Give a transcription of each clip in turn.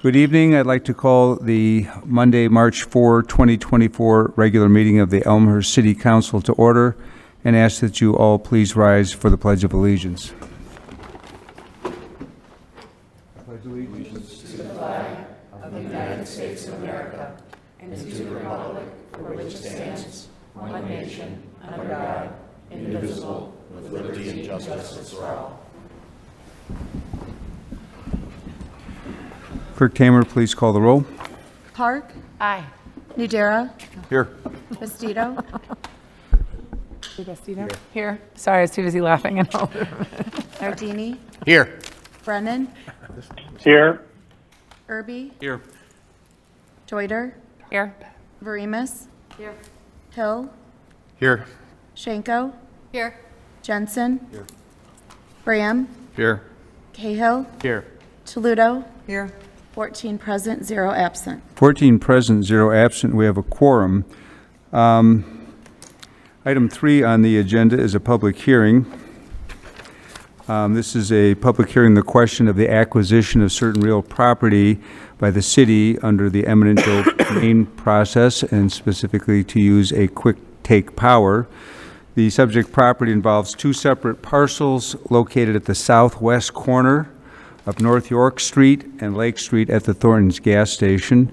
Good evening. I'd like to call the Monday, March 4, 2024 regular meeting of the Elmhurst City Council to order and ask that you all please rise for the Pledge of Allegiance. Pledge allegiance to the flag of the United States of America and to the republic for which it stands, one nation, under God, indivisible, with liberty and justice for all. Clerk Tamer, please call the roll. Park? Aye. Nudera? Here. Bastido? Here. Sorry, I was too busy laughing. Nardini? Here. Brennan? Here. Irby? Here. Joyder? Here. Verimus? Here. Hill? Here. Schenko? Here. Jensen? Here. Graham? Here. Cahill? Here. Toludo? Here. 14 present, 0 absent. 14 present, 0 absent. We have a quorum. Item 3 on the agenda is a public hearing. This is a public hearing, the question of the acquisition of certain real property by the city under the eminent domain process, and specifically to use a quick take power. The subject property involves 2 separate parcels located at the southwest corner of North York Street and Lake Street at the Thornton's gas station.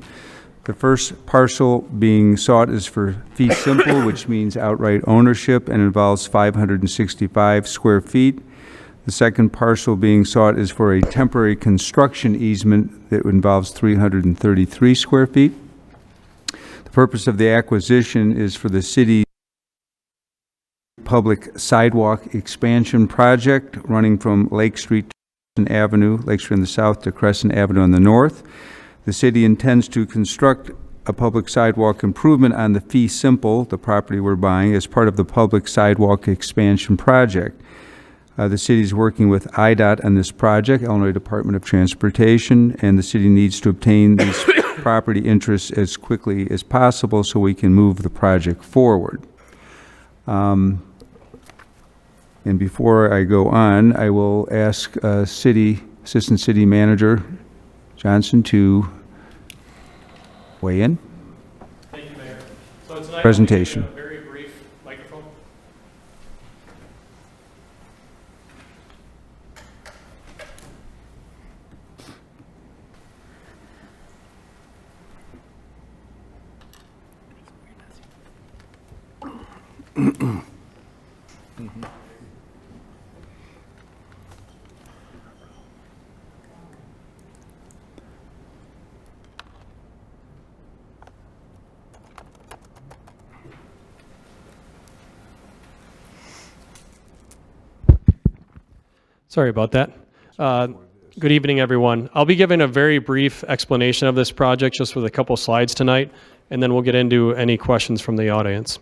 The first parcel being sought is for fee simple, which means outright ownership, and involves 565 square feet. The second parcel being sought is for a temporary construction easement that involves 333 square feet. The purpose of the acquisition is for the city's public sidewalk expansion project running from Lake Street to Crescent Avenue, Lake Street on the south to Crescent Avenue on the north. The city intends to construct a public sidewalk improvement on the fee simple, the property we're buying, as part of the public sidewalk expansion project. The city is working with IDOT on this project, Illinois Department of Transportation, and the city needs to obtain these property interests as quickly as possible so we can move the project forward. And before I go on, I will ask Assistant City Manager Johnson to weigh in. Thank you, Mayor. So tonight Presentation. I'll give you a very brief microphone. Sorry about that. Good evening, everyone. I'll be giving a very brief explanation of this project just with a couple slides tonight, and then we'll get into any questions from the audience.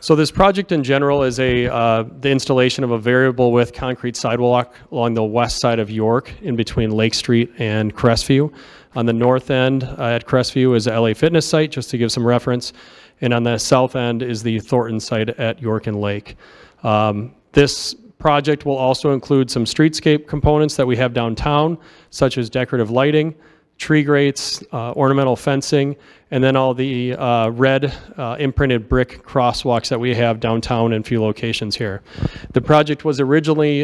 So this project in general is the installation of a variable width concrete sidewalk along the west side of York in between Lake Street and Crestview. On the north end at Crestview is the LA Fitness site, just to give some reference. And on the south end is the Thornton site at York and Lake. This project will also include some streetscape components that we have downtown, such as decorative lighting, tree grates, ornamental fencing, and then all the red imprinted brick crosswalks that we have downtown in a few locations here. The project was originally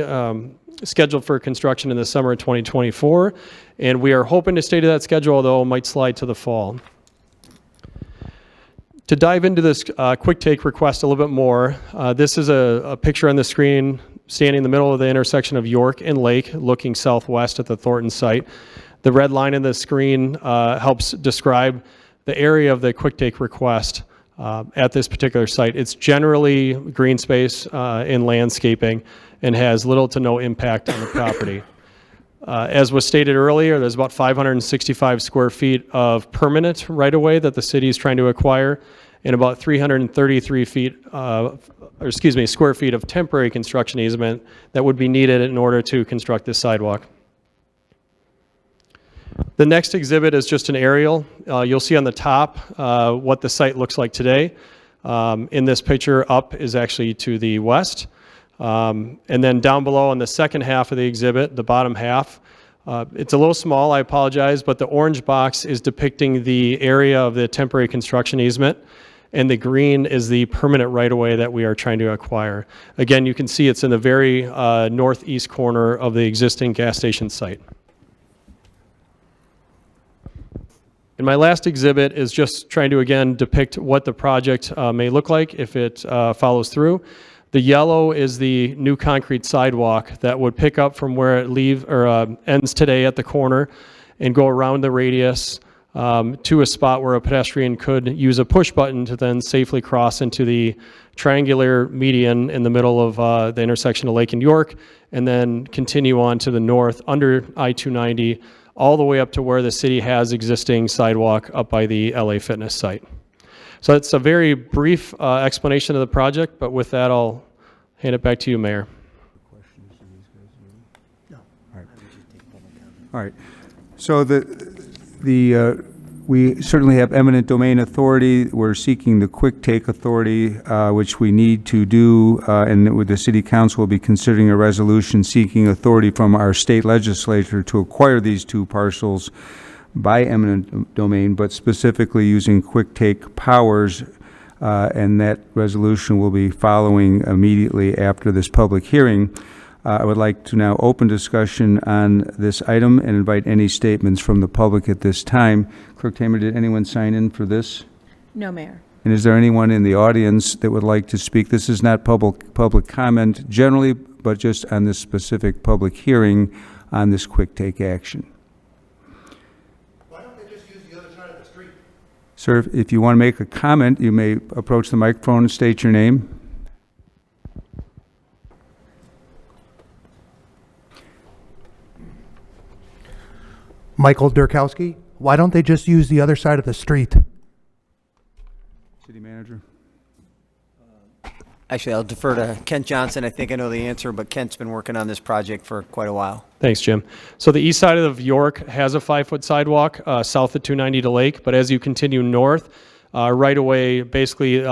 scheduled for construction in the summer of 2024, and we are hoping to stay to that schedule, although it might slide to the fall. To dive into this quick take request a little bit more, this is a picture on the screen standing in the middle of the intersection of York and Lake, looking southwest at the Thornton site. The red line in the screen helps describe the area of the quick take request at this particular site. It's generally green space in landscaping and has little to no impact on the property. As was stated earlier, there's about 565 square feet of permanent right-of-way that the city is trying to acquire, and about 333 square feet of temporary construction easement that would be needed in order to construct this sidewalk. The next exhibit is just an aerial. You'll see on the top what the site looks like today. In this picture, up is actually to the west. And then down below on the second half of the exhibit, the bottom half, it's a little small, I apologize, but the orange box is depicting the area of the temporary construction easement, and the green is the permanent right-of-way that we are trying to acquire. Again, you can see it's in the very northeast corner of the existing gas station site. And my last exhibit is just trying to, again, depict what the project may look like if it follows through. The yellow is the new concrete sidewalk that would pick up from where it ends today at the corner and go around the radius to a spot where a pedestrian could use a push button to then safely cross into the triangular median in the middle of the intersection of Lake and York, and then continue on to the north under I-290 all the way up to where the city has existing sidewalk up by the LA Fitness site. So it's a very brief explanation of the project, but with that, I'll hand it back to you, Mayor. All right. So we certainly have eminent domain authority. We're seeking the quick take authority, which we need to do, and with the city council will be considering a resolution seeking authority from our state legislature to acquire these two parcels by eminent domain, but specifically using quick take powers, and that resolution will be following immediately after this public hearing. I would like to now open discussion on this item and invite any statements from the public at this time. Clerk Tamer, did anyone sign in for this? No, Mayor. And is there anyone in the audience that would like to speak? This is not public comment generally, but just on this specific public hearing on this quick take action. Why don't they just use the other side of the street? Sir, if you want to make a comment, you may approach the microphone and state your name. Michael Durkowski, why don't they just use the other side of the street? City Manager. Actually, I'll defer to Kent Johnson. I think I know the answer, but Kent's been working on this project for quite a while. Thanks, Jim. So the east side of York has a 5-foot sidewalk south of 290 to Lake, but as you continue north, right away basically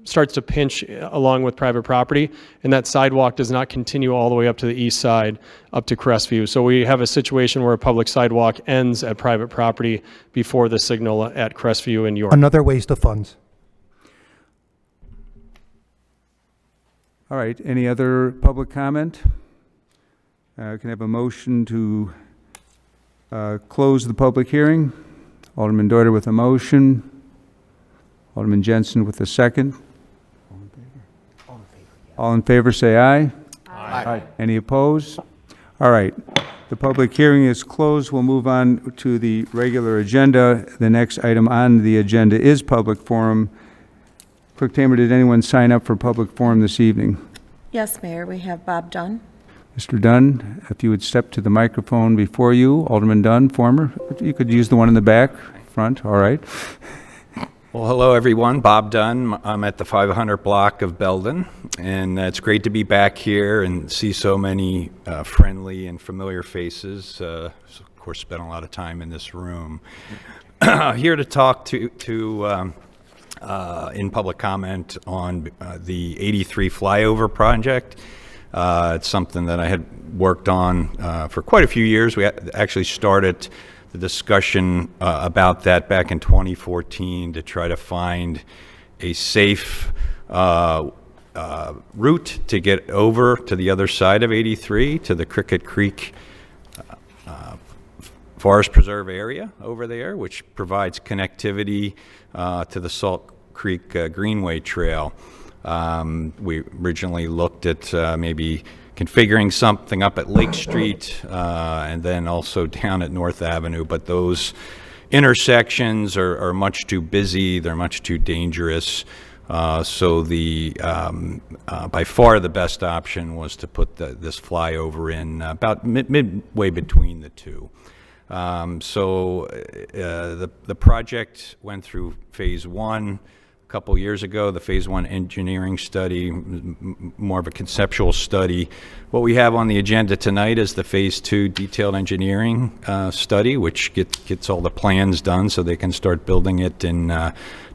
starts to pinch along with private property, and that sidewalk does not continue all the way up to the east side, up to Crestview. So we have a situation where a public sidewalk ends at private property before the signal at Crestview and York. Another waste of funds. All right, any other public comment? Can I have a motion to close the public hearing? Alderman Deuter with a motion. Alderman Jensen with a second. All in favor, say aye. Aye. Any opposed? All right. The public hearing is closed. We'll move on to the regular agenda. The next item on the agenda is public forum. Clerk Tamer, did anyone sign up for public forum this evening? Yes, Mayor, we have Bob Dunn. Mr. Dunn, if you would step to the microphone before you. Alderman Dunn, former. You could use the one in the back, front. All right. Well, hello, everyone. Bob Dunn. I'm at the 500 block of Belden, and it's great to be back here and see so many friendly and familiar faces. So of course, spent a lot of time in this room. Here to talk to in public comment on the 83 flyover project. It's something that I had worked on for quite a few years. We actually started the discussion about that back in 2014 to try to find a safe route to get over to the other side of 83 to the Cricket Creek Forest Preserve area over there, which provides connectivity to the Salt Creek Greenway Trail. We originally looked at maybe configuring something up at Lake Street and then also down at North Avenue, but those intersections are much too busy, they're much too dangerous. So the by far the best option was to put this flyover in about midway between the two. So the project went through phase one a couple years ago, the phase one engineering study, more of a conceptual study. What we have on the agenda tonight is the phase two detailed engineering study, which gets all the plans done so they can start building it in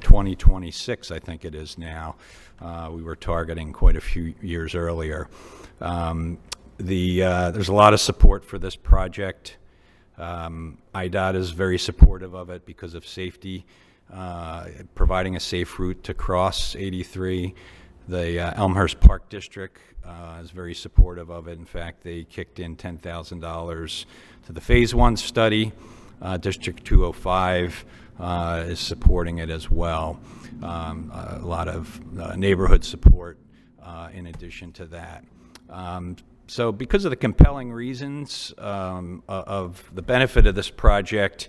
2026, I think it is now. We were targeting quite a few years earlier. There's a lot of support for this project. IDOT is very supportive of it because of safety, providing a safe route to cross 83. The Elmhurst Park District is very supportive of it. In fact, they kicked in $10,000 to the Phase 1 study. District 205 is supporting it as well. A lot of neighborhood support in addition to that. So because of the compelling reasons of the benefit of this project,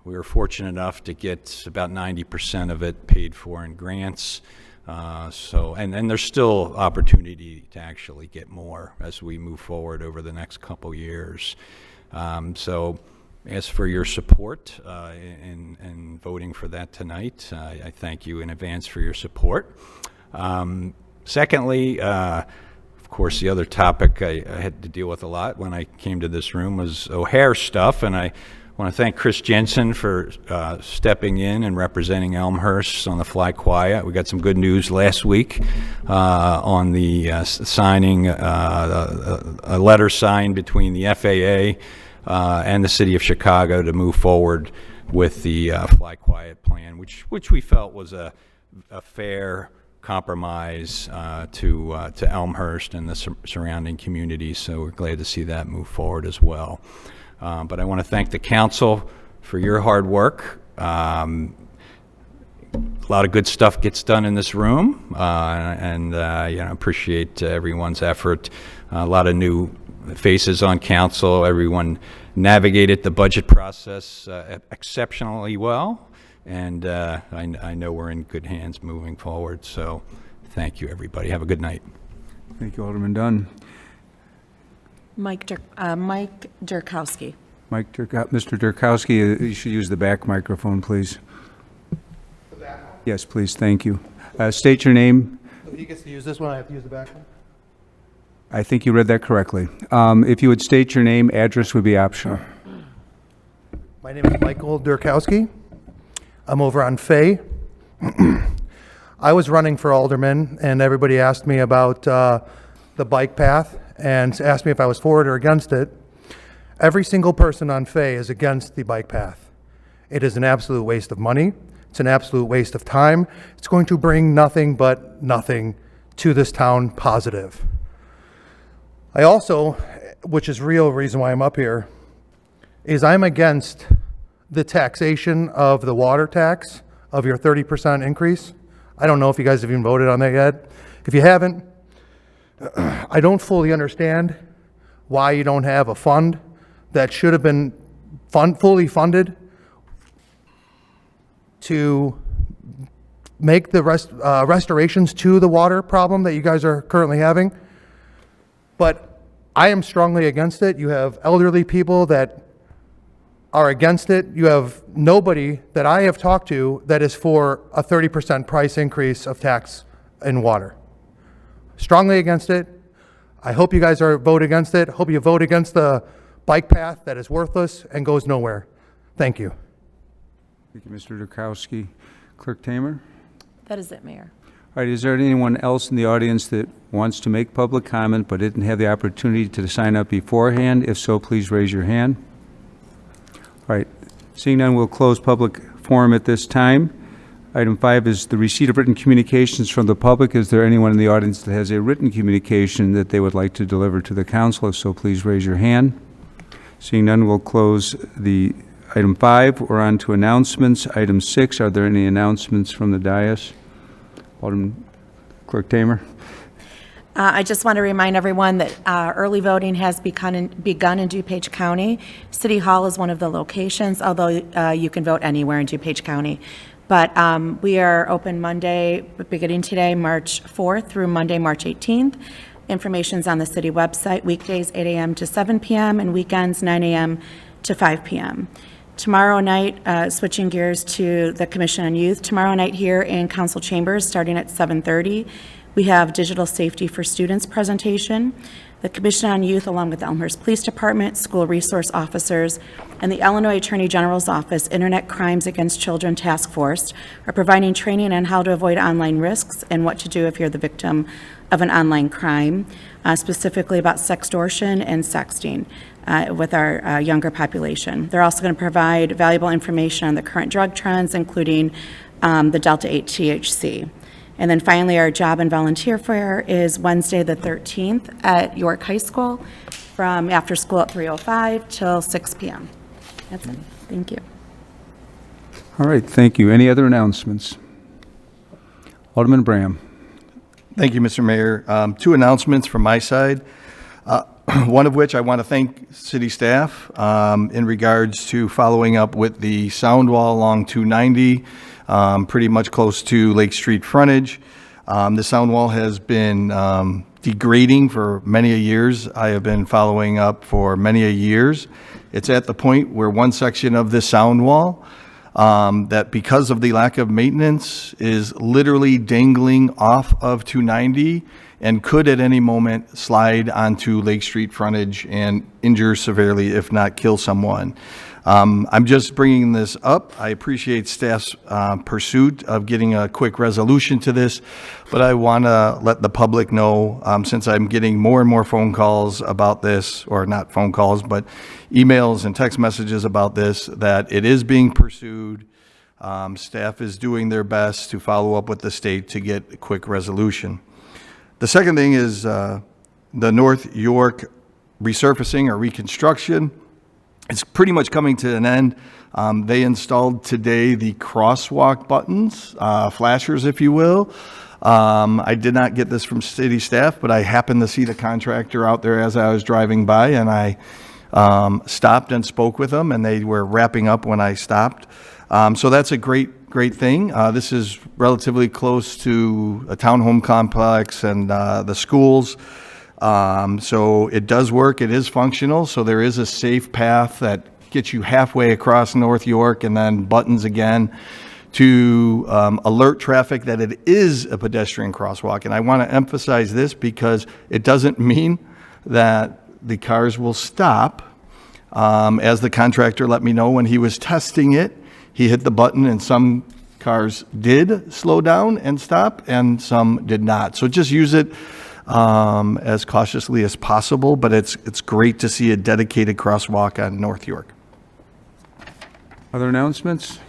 we were fortunate enough to get about 90% of it paid for in grants. And there's still opportunity to actually get more as we move forward over the next couple years. So ask for your support in voting for that tonight. I thank you in advance for your support. Secondly, of course, the other topic I had to deal with a lot when I came to this room was O'Hare stuff, and I want to thank Chris Jensen for stepping in and representing Elmhurst on the Fly Quiet. We got some good news last week on the signing, a letter signed between the FAA and the City of Chicago to move forward with the Fly Quiet plan, which we felt was a fair compromise to Elmhurst and the surrounding communities. So we're glad to see that move forward as well. But I want to thank the council for your hard work. A lot of good stuff gets done in this room, and appreciate everyone's effort. A lot of new faces on council. Everyone navigated the budget process exceptionally well, and I know we're in good hands moving forward. So thank you, everybody. Have a good night. Thank you, Alderman Dunn. Mike Durkowski. Mr. Durkowski, you should use the back microphone, please. The back one? Yes, please. Thank you. State your name. He gets to use this one, I have to use the back one? I think you read that correctly. If you would state your name, address would be optional. My name is Michael Durkowski. I'm over on Fay. I was running for alderman, and everybody asked me about the bike path and asked me if I was for it or against it. Every single person on Fay is against the bike path. It is an absolute waste of money. It's an absolute waste of time. It's going to bring nothing but nothing to this town positive. I also, which is real reason why I'm up here, is I'm against the taxation of the water tax of your 30% increase. I don't know if you guys have even voted on that yet. If you haven't, I don't fully understand why you don't have a fund that should have been fully funded to make the restorations to the water problem that you guys are currently having. But I am strongly against it. You have elderly people that are against it. You have nobody that I have talked to that is for a 30% price increase of tax in water. Strongly against it. I hope you guys vote against it. Hope you vote against the bike path that is worthless and goes nowhere. Thank you. Thank you, Mr. Durkowski. Clerk Tamer? That is it, Mayor. All right, is there anyone else in the audience that wants to make public comment but didn't have the opportunity to sign up beforehand? If so, please raise your hand. All right, seeing none, we'll close public forum at this time. Item 5 is the receipt of written communications from the public. Is there anyone in the audience that has a written communication that they would like to deliver to the council? If so, please raise your hand. Seeing none, we'll close the item 5. We're on to announcements. Item 6, are there any announcements from the dais? Alderman Clerk Tamer. I just want to remind everyone that early voting has begun in DuPage County. City Hall is one of the locations, although you can vote anywhere in DuPage County. But we are open Monday, beginning today, March 4th through Monday, March 18th. Information's on the city website, weekdays 8 a.m. to 7 p.m. and weekends 9 a.m. to 5 p.m. Tomorrow night, switching gears to the Commission on Youth, tomorrow night here in Council Chambers, starting at 7:30, We have Digital Safety for Students presentation, the Commission on Youth, along with the Elmhurst Police Department, school resource officers, and the Illinois Attorney General's Office Internet Crimes Against Children Task Force are providing training on how to avoid online risks and what to do if you're the victim of an online crime, specifically about sextortion and sexting with our younger population. They're also going to provide valuable information on the current drug trends, including the Delta-8 THC. And then finally, our job and volunteer fair is Wednesday, the 13th at York High School from after school at 3:05 till 6 p.m. That's it. Thank you. All right, thank you. Any other announcements? Alderman Braham. Thank you, Mr. Mayor. Two announcements from my side. One of which I want to thank city staff in regards to following up with the sound wall along 290, pretty much close to Lake Street frontage. The sound wall has been degrading for many a years. I have been following up for many a years. It's at the point where one section of the sound wall that because of the lack of maintenance is literally dangling off of 290 and could at any moment slide onto Lake Street frontage and injure severely, if not kill someone. I'm just bringing this up. I appreciate staff's pursuit of getting a quick resolution to this, but I want to let the public know, since I'm getting more and more phone calls about this, or not phone calls, but emails and text messages about this, that it is being pursued. Staff is doing their best to follow up with the state to get a quick resolution. The second thing is the North York resurfacing or reconstruction. It's pretty much coming to an end. They installed today the crosswalk buttons, flashers, if you will. I did not get this from city staff, but I happened to see the contractor out there as I was driving by, and I stopped and spoke with them, and they were wrapping up when I stopped. So that's a great thing. This is relatively close to a townhome complex and the schools. So it does work. It is functional. So there is a safe path that gets you halfway across North York and then buttons again to alert traffic that it is a pedestrian crosswalk. And I want to emphasize this because it doesn't mean that the cars will stop. As the contractor let me know when he was testing it, he hit the button and some cars did slow down and stop and some did not. So just use it as cautiously as possible, but it's great to see a dedicated crosswalk on North York. Other announcements?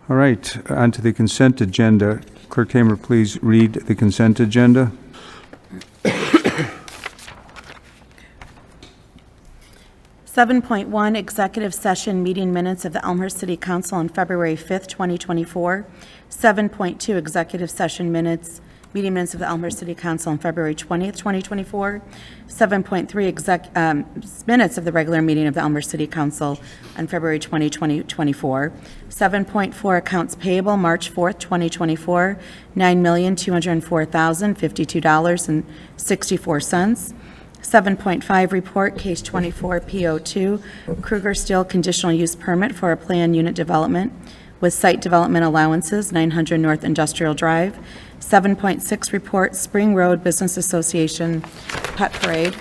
All right, on to the consent agenda. Clerk Tamer, please read the consent agenda. 7.1 Executive Session Meeting Minutes of the Elmhurst City Council on February 5th, 2024. 7.2 Executive Session Meeting Minutes of the Elmhurst City Council on February 20th, 2024. 7.3 Minutes of the regular meeting of the Elmhurst City Council on February 20, 2024. 7.4 Accounts Payable, March 4th, 2024, $9,204,052.64. 7.5 Report, Case 24, PO2, Kruger Steel Conditional Use Permit for a Planned Unit Development with Site Development Allowances, 900 North Industrial Drive. 7.6 Report, Spring Road Business Association Pet Parade.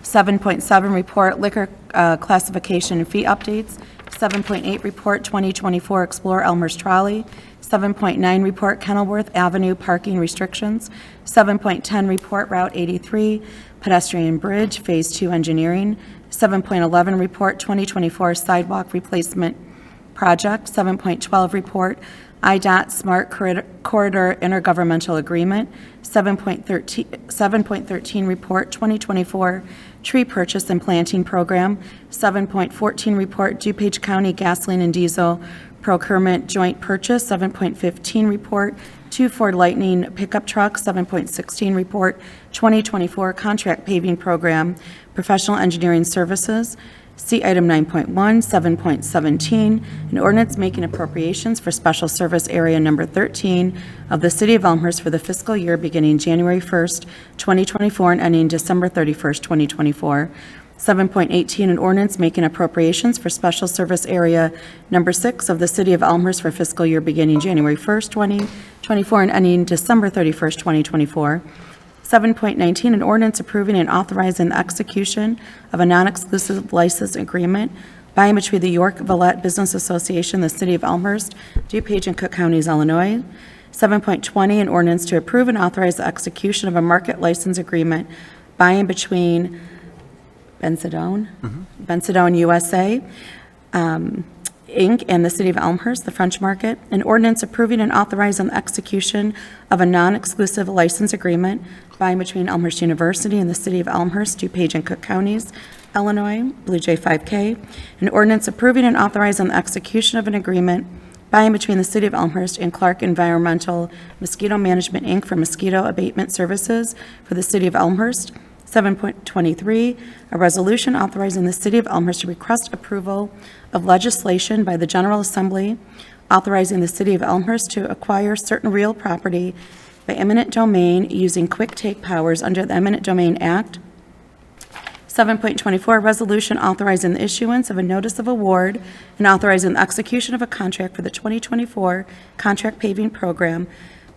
7.7 Report, Liquor Classification and Fee Updates. 7.8 Report, 2024 Explore Elmhurst Trolley. 7.9 Report, Kenilworth Avenue Parking Restrictions. 7.10 Report, Route 83 Pedestrian Bridge, Phase 2 Engineering. 7.11 Report, 2024 Sidewalk Replacement Project. 7.12 Report, IDOT Smart Corridor Intergovernmental Agreement. 7.13 Report, 2024 Tree Purchase and Planting Program. 7.14 Report, DuPage County Gasoline and Diesel Procurement Joint Purchase. 7.15 Report, 2 Ford Lightning Pickup Trucks. 7.16 Report, 2024 Contract Paving Program, Professional Engineering Services. See item 9.1, 7.17, an ordinance making appropriations for Special Service Area Number 13 of the City of Elmhurst for the fiscal year beginning January 1st, 2024 and ending December 31st, 2024. 7.18, an ordinance making appropriations for Special Service Area Number 6 of the City of Elmhurst for fiscal year beginning January 1st, 2024 and ending December 31st, 2024. 7.19, an ordinance approving and authorizing the execution of a non-exclusive license agreement by and between the York Vallette Business Association, the City of Elmhurst, DuPage, and Cook Counties, Illinois. 7.20, an ordinance to approve and authorize the execution of a market license agreement by and between Bensidone USA, Inc., and the City of Elmhurst, the French Market. An ordinance approving and authorizing the execution of a non-exclusive license agreement by and between Elmhurst University and the City of Elmhurst, DuPage, and Cook Counties, Illinois, Blue Jay 5K. An ordinance approving and authorizing the execution of an agreement by and between the City of Elmhurst and Clark Environmental Mosquito Management, Inc. for mosquito abatement services for the City of Elmhurst. 7.23, a resolution authorizing the City of Elmhurst to request approval of legislation by the General Assembly authorizing the City of Elmhurst to acquire certain real property by eminent domain using quick take powers under the Eminent Domain Act. 7.24, resolution authorizing the issuance of a notice of award and authorizing the execution of a contract for the 2024 contract paving program,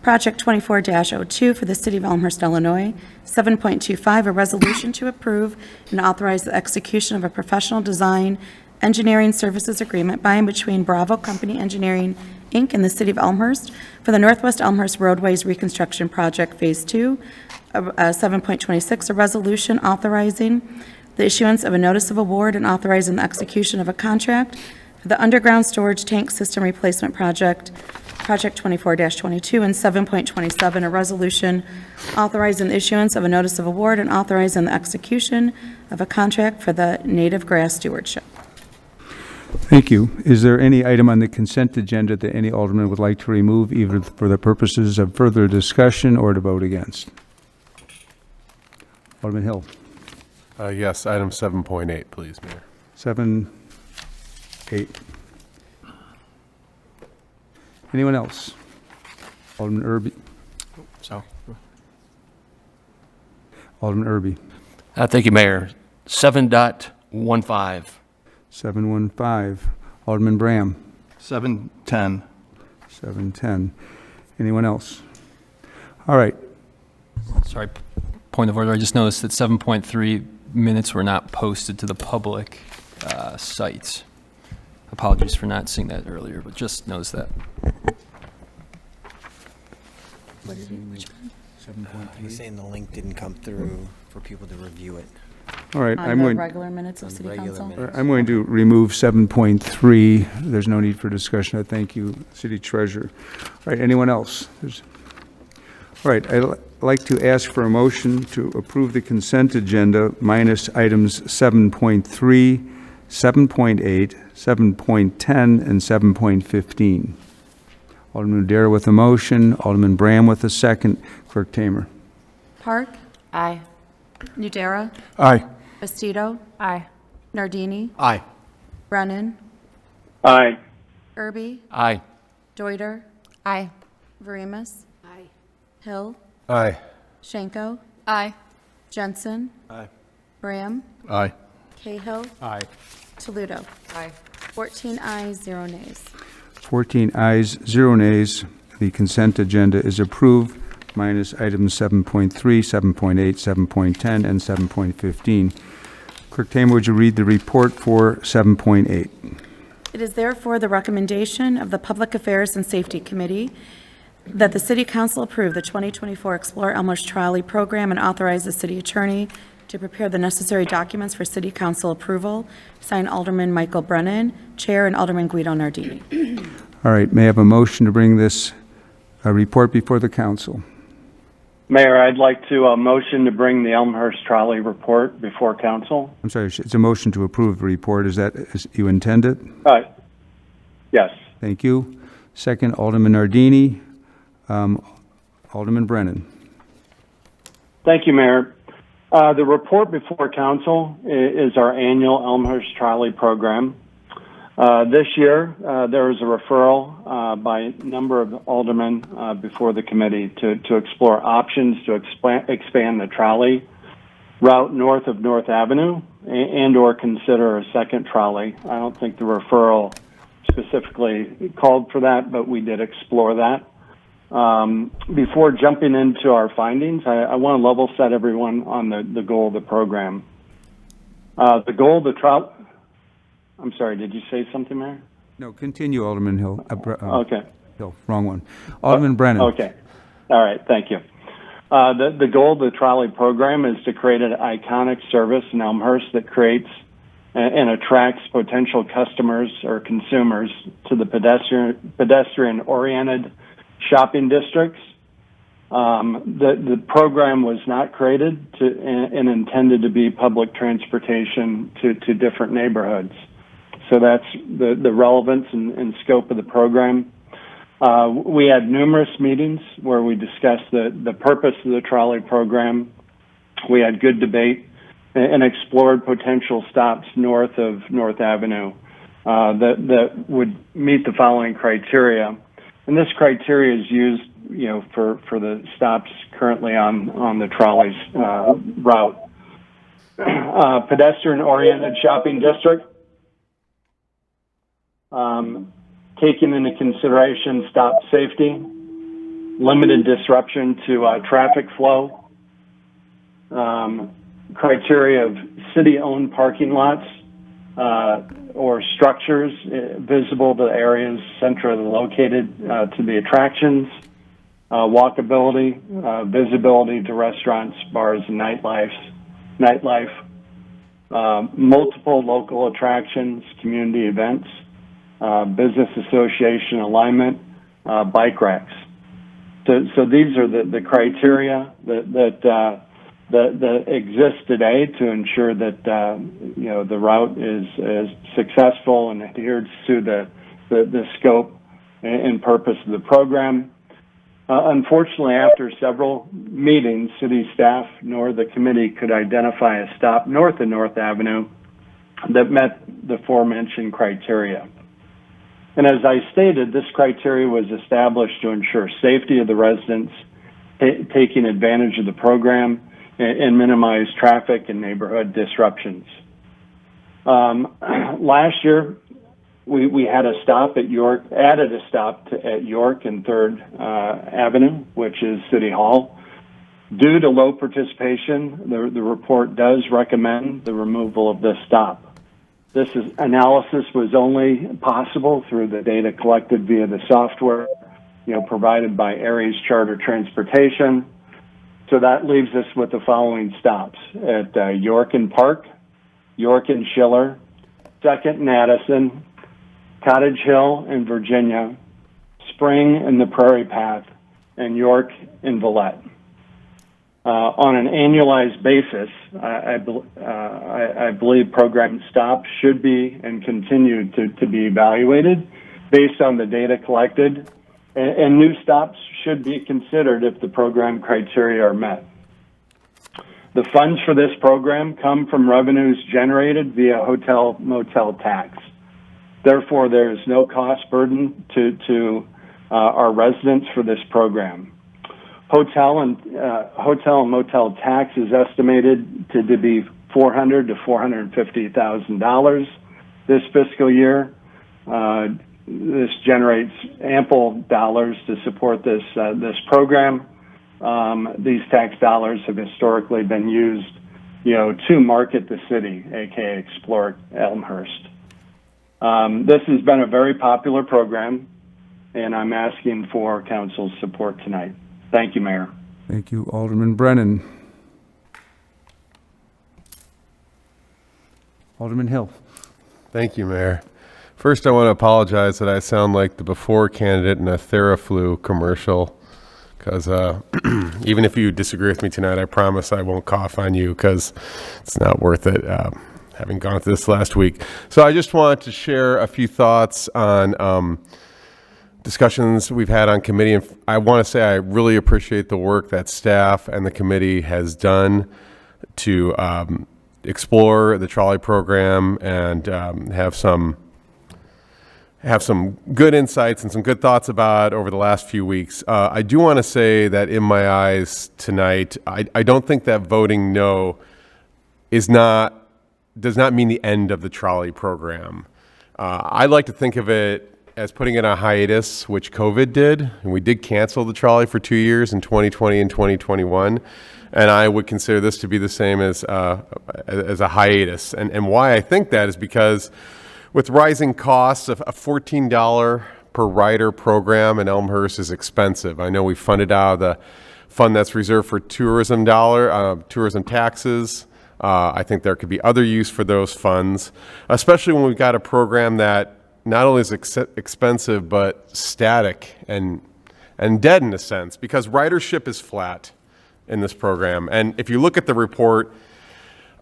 Project 24-02 for the City of Elmhurst, Illinois. 7.25, a resolution to approve and authorize the execution of a professional design engineering services agreement by and between Bravo Company Engineering, Inc. and the City of Elmhurst for the Northwest Elmhurst Roadways Reconstruction Project Phase 2. 7.26, a resolution authorizing the issuance of a notice of award and authorizing the execution of a contract for the underground storage tank system replacement project, Project 24-22, and 7.27, a resolution authorizing the issuance of a notice of award and authorizing the execution of a contract for the native grass stewardship. Thank you. Is there any item on the consent agenda that any alderman would like to remove, either for the purposes of further discussion or to vote against? Alderman Hill. Yes, item 7.8, please, Mayor. 7.8. Anyone else? Alderman Irby. Alderman Irby. Thank you, Mayor. 7.15. 7.15. Alderman Bram. 7:10. 7.10. Anyone else? All right. Sorry, point of order. I just noticed that 7.3 minutes were not posted to the public sites. Apologies for not seeing that earlier, but just noticed that. He's saying the link didn't come through for people to review it. All right. On the regular minutes of City Council? I'm going to remove 7.3. There's no need for discussion. I thank you, City Treasurer. All right, anyone else? All right, I'd like to ask for a motion to approve the consent agenda minus items 7.3, 7.8, 7.10, and 7.15. Alderman Udara with a motion, Alderman Bram with a second. Clerk Tamer. Park? Aye. Nudera? Aye. Bastido? Aye. Nardini? Aye. Brennan? Aye. Irby? Aye. Deuter? Aye. Verimas? Aye. Hill? Aye. Schenko? Aye. Jensen? Aye. Bram? Aye. Cahill? Aye. Toledo? Aye. 14 ayes, 0 nays. 14 ayes, 0 nays. The consent agenda is approved, minus items 7.3, 7.8, 7.10, and 7.15. Clerk Tamer, would you read the report for 7.8? It is therefore the recommendation of the Public Affairs and Safety Committee that the City Council approve the 2024 Explore Elmhurst Trolley Program and authorize the City Attorney to prepare the necessary documents for City Council approval. Signed, Alderman Michael Brennan, Chair, and Alderman Guido Nardini. All right, may I have a motion to bring this report before the council? Mayor, I'd like to motion to bring the Elmhurst Trolley Report before council. I'm sorry, it's a motion to approve the report. Is that as you intend it? Yes. Thank you. Second, Alderman Nardini. Alderman Brennan. Thank you, Mayor. The report before council is our annual Elmhurst Trolley Program. This year, there was a referral by a number of aldermen before the committee to explore options to expand the trolley route north of North Avenue and/or consider a second trolley. I don't think the referral specifically called for that, but we did explore that. Before jumping into our findings, I want to level set everyone on the goal of the program. The goal of the trial. I'm sorry, did you say something, Mayor? No, continue, Alderman Hill. Okay. Hill, wrong one. Alderman Brennan. Okay. All right, thank you. The goal of the trolley program is to create an iconic service in Elmhurst that creates and attracts potential customers or consumers to the pedestrian-oriented shopping districts. The program was not created and intended to be public transportation to different neighborhoods. So that's the relevance and scope of the program. We had numerous meetings where we discussed the purpose of the trolley program. We had good debate and explored potential stops north of North Avenue that would meet the following criteria. And this criteria is used, for the stops currently on the trolley's route. Pedestrian-oriented shopping district. Taking into consideration stop safety, limited disruption to traffic flow, criteria of city-owned parking lots or structures visible to areas centrally located to the attractions, walkability, visibility to restaurants, bars, and nightlife, multiple local attractions, community events, business association alignment, bike racks. So these are the criteria that exist today to ensure that the route is successful and adheres to the scope and purpose of the program. Unfortunately, after several meetings, city staff nor the committee could identify a stop north of North Avenue that met the aforementioned criteria. And as I stated, this criteria was established to ensure safety of the residents, taking advantage of the program, and minimize traffic and neighborhood disruptions. Last year, we had a stop at York, added a stop at York and 3rd Avenue, which is City Hall. Due to low participation, the report does recommend the removal of this stop. This analysis was only possible through the data collected via the software, provided by Aries Charter Transportation. So that leaves us with the following stops at York and Park, York and Schiller, 2nd and Addison, Cottage Hill and Virginia, Spring and the Prairie Path, and York and Villette. On an annualized basis, I believe program stops should be and continue to be evaluated based on the data collected, and new stops should be considered if the program criteria are met. The funds for this program come from revenues generated via hotel motel tax. Therefore, there is no cost burden to our residents for this program. Hotel and motel tax is estimated to be $400,000 to $450,000 this fiscal year. This generates ample dollars to support this program. These tax dollars have historically been used, to market the city, aka Explore Elmhurst. This has been a very popular program, and I'm asking for council's support tonight. Thank you, Mayor. Thank you, Alderman Brennan. Alderman Hill. Thank you, Mayor. First, I want to apologize that I sound like the before candidate in a Theraflu commercial, because even if you disagree with me tonight, I promise I won't cough on you, because it's not worth it, having gone through this last week. So I just want to share a few thoughts on discussions we've had on committee. And I want to say I really appreciate the work that staff and the committee has done to explore the trolley program and have some good insights and some good thoughts about over the last few weeks. I do want to say that in my eyes tonight, I don't think that voting no does not mean the end of the trolley program. I like to think of it as putting it on hiatus, which COVID did, and we did cancel the trolley for 2 years in 2020 and 2021. And I would consider this to be the same as a hiatus. And why I think that is because with rising costs, a $14 per rider program in Elmhurst is expensive. I know we funded out of the fund that's reserved for tourism taxes. I think there could be other use for those funds, especially when we've got a program that not only is expensive, but static and dead in a sense, because ridership is flat in this program. And if you look at the report,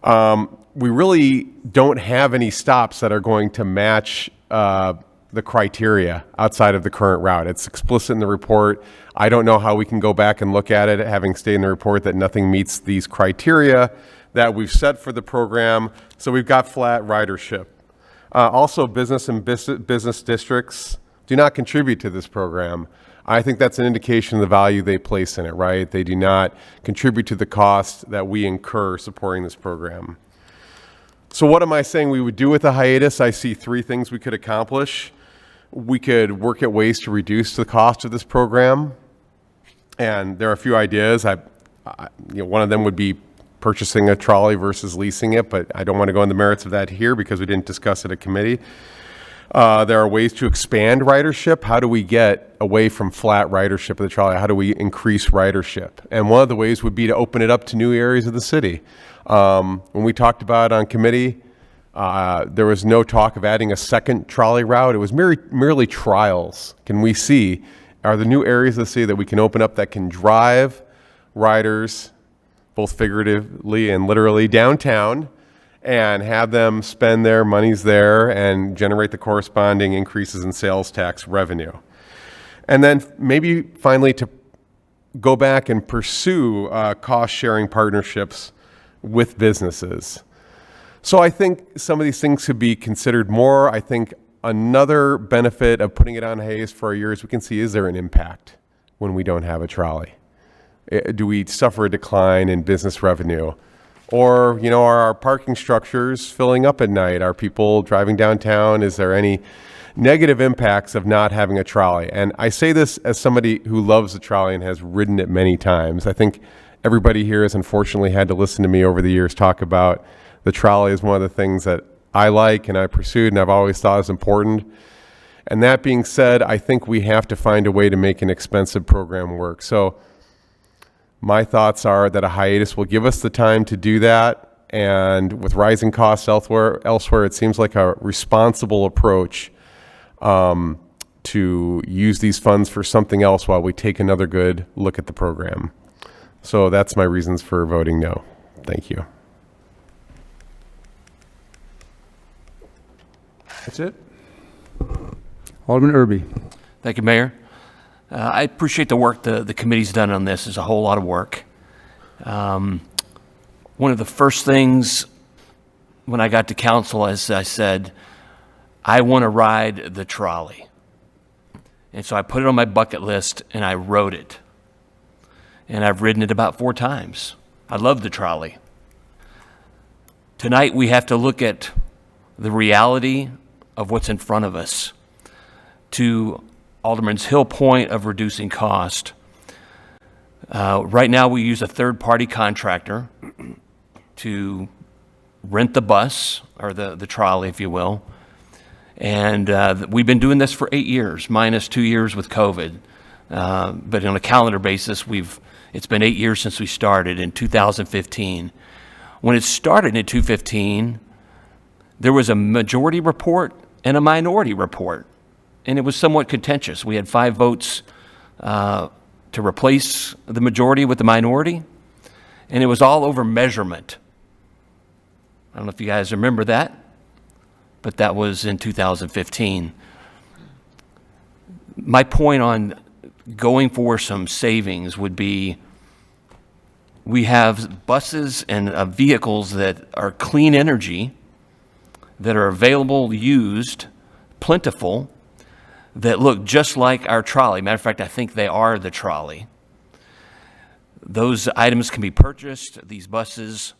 we really don't have any stops that are going to match the criteria outside of the current route. It's explicit in the report. I don't know how we can go back and look at it, having stated in the report that nothing meets these criteria that we've set for the program. So we've got flat ridership. Also, business and business districts do not contribute to this program. I think that's an indication of the value they place in it, right? They do not contribute to the cost that we incur supporting this program. So what am I saying we would do with a hiatus? I see three things we could accomplish. We could work at ways to reduce the cost of this program. And there are a few ideas. One of them would be purchasing a trolley versus leasing it, but I don't want to go into the merits of that here because we didn't discuss it at committee. There are ways to expand ridership. How do we get away from flat ridership of the trolley? How do we increase ridership? And one of the ways would be to open it up to new areas of the city. When we talked about it on committee, there was no talk of adding a second trolley route. It was merely trials. Can we see, are there new areas of the city that we can open up that can drive riders, both figuratively and literally, downtown, and have them spend their monies there and generate the corresponding increases in sales tax revenue. And then maybe finally to go back and pursue cost-sharing partnerships with businesses. So I think some of these things could be considered more. I think another benefit of putting it on hiatus for a year is we can see, is there an impact when we don't have a trolley? Do we suffer a decline in business revenue? Or, are our parking structures filling up at night? Are people driving downtown? Is there any negative impacts of not having a trolley? And I say this as somebody who loves the trolley and has ridden it many times. I think everybody here has unfortunately had to listen to me over the years talk about the trolley as one of the things that I like and I pursued and I've always thought is important. And that being said, I think we have to find a way to make an expensive program work. So my thoughts are that a hiatus will give us the time to do that, and with rising costs elsewhere, it seems like a responsible approach to use these funds for something else while we take another good look at the program. So that's my reasons for voting no. Thank you. That's it. Alderman Irby. Thank you, Mayor. I appreciate the work the committee's done on this. It's a whole lot of work. One of the first things when I got to council, as I said, I want to ride the trolley. And so I put it on my bucket list and I wrote it. And I've ridden it about 4 times. I love the trolley. Tonight we have to look at the reality of what's in front of us. To Alderman's Hill point of reducing cost. Right now we use a third-party contractor to rent the bus, or the trolley, if you will. And we've been doing this for 8 years, minus 2 years with COVID. But on a calendar basis, it's been 8 years since we started in 2015. When it started in 2015, there was a majority report and a minority report. And it was somewhat contentious. We had 5 votes to replace the majority with the minority, and it was all over measurement. I don't know if you guys remember that, but that was in 2015. My point on going for some savings would be we have buses and vehicles that are clean energy, that are available, used, plentiful, that look just like our trolley. Matter of fact, I think they are the trolley. Those items can be purchased, these buses,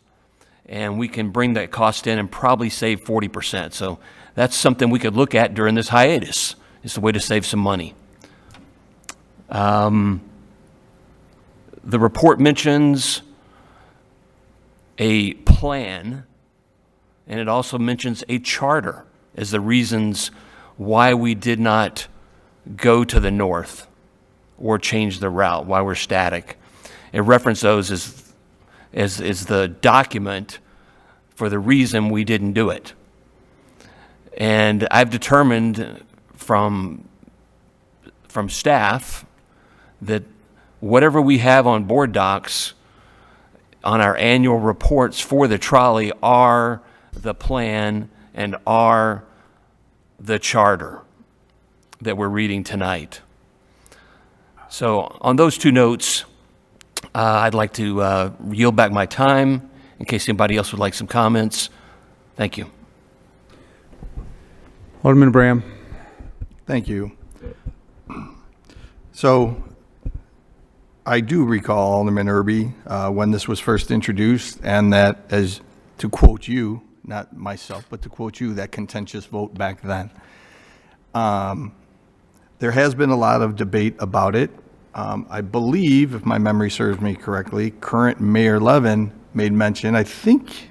and we can bring that cost in and probably save 40%. So that's something we could look at during this hiatus. It's a way to save some money. The report mentions a plan, and it also mentions a charter as the reasons why we did not go to the north or change the route, why we're static. It referenced those as the document for the reason we didn't do it. And I've determined from staff that whatever we have on board docs on our annual reports for the trolley are the plan and are the charter that we're reading tonight. So on those two notes, I'd like to yield back my time in case anybody else would like some comments. Thank you. Alderman Bram. Thank you. So I do recall, Alderman Irby, when this was first introduced, and that, as to quote you, not myself, but to quote you, that contentious vote back then. There has been a lot of debate about it. I believe, if my memory serves me correctly, current Mayor Levin made mention, I think,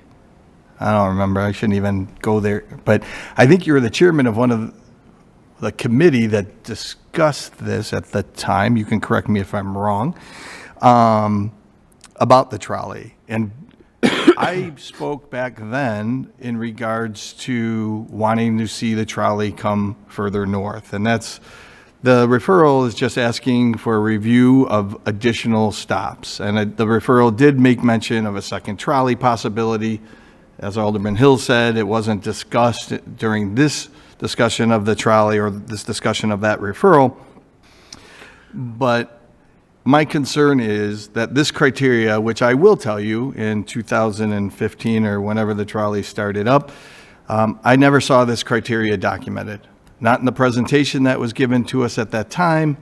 I don't remember, I shouldn't even go there, but I think you were the chairman of one of the committee that discussed this at the time, you can correct me if I'm wrong, about the trolley. And I spoke back then in regards to wanting to see the trolley come further north. And that's, the referral is just asking for a review of additional stops. And the referral did make mention of a second trolley possibility. As Alderman Hill said, it wasn't discussed during this discussion of the trolley or this discussion of that referral. But my concern is that this criteria, which I will tell you in 2015 or whenever the trolley started up, I never saw this criteria documented. Not in the presentation that was given to us at that time.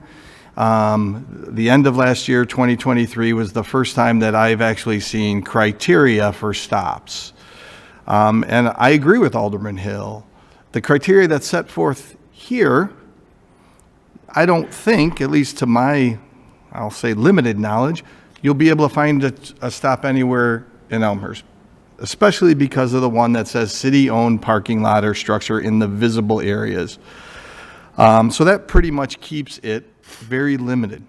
The end of last year, 2023, was the first time that I've actually seen criteria for stops. And I agree with Alderman Hill. The criteria that's set forth here, I don't think, at least to my, I'll say limited knowledge, you'll be able to find a stop anywhere in Elmhurst, especially because of the one that says city-owned parking lot or structure in the visible areas. So that pretty much keeps it very limited.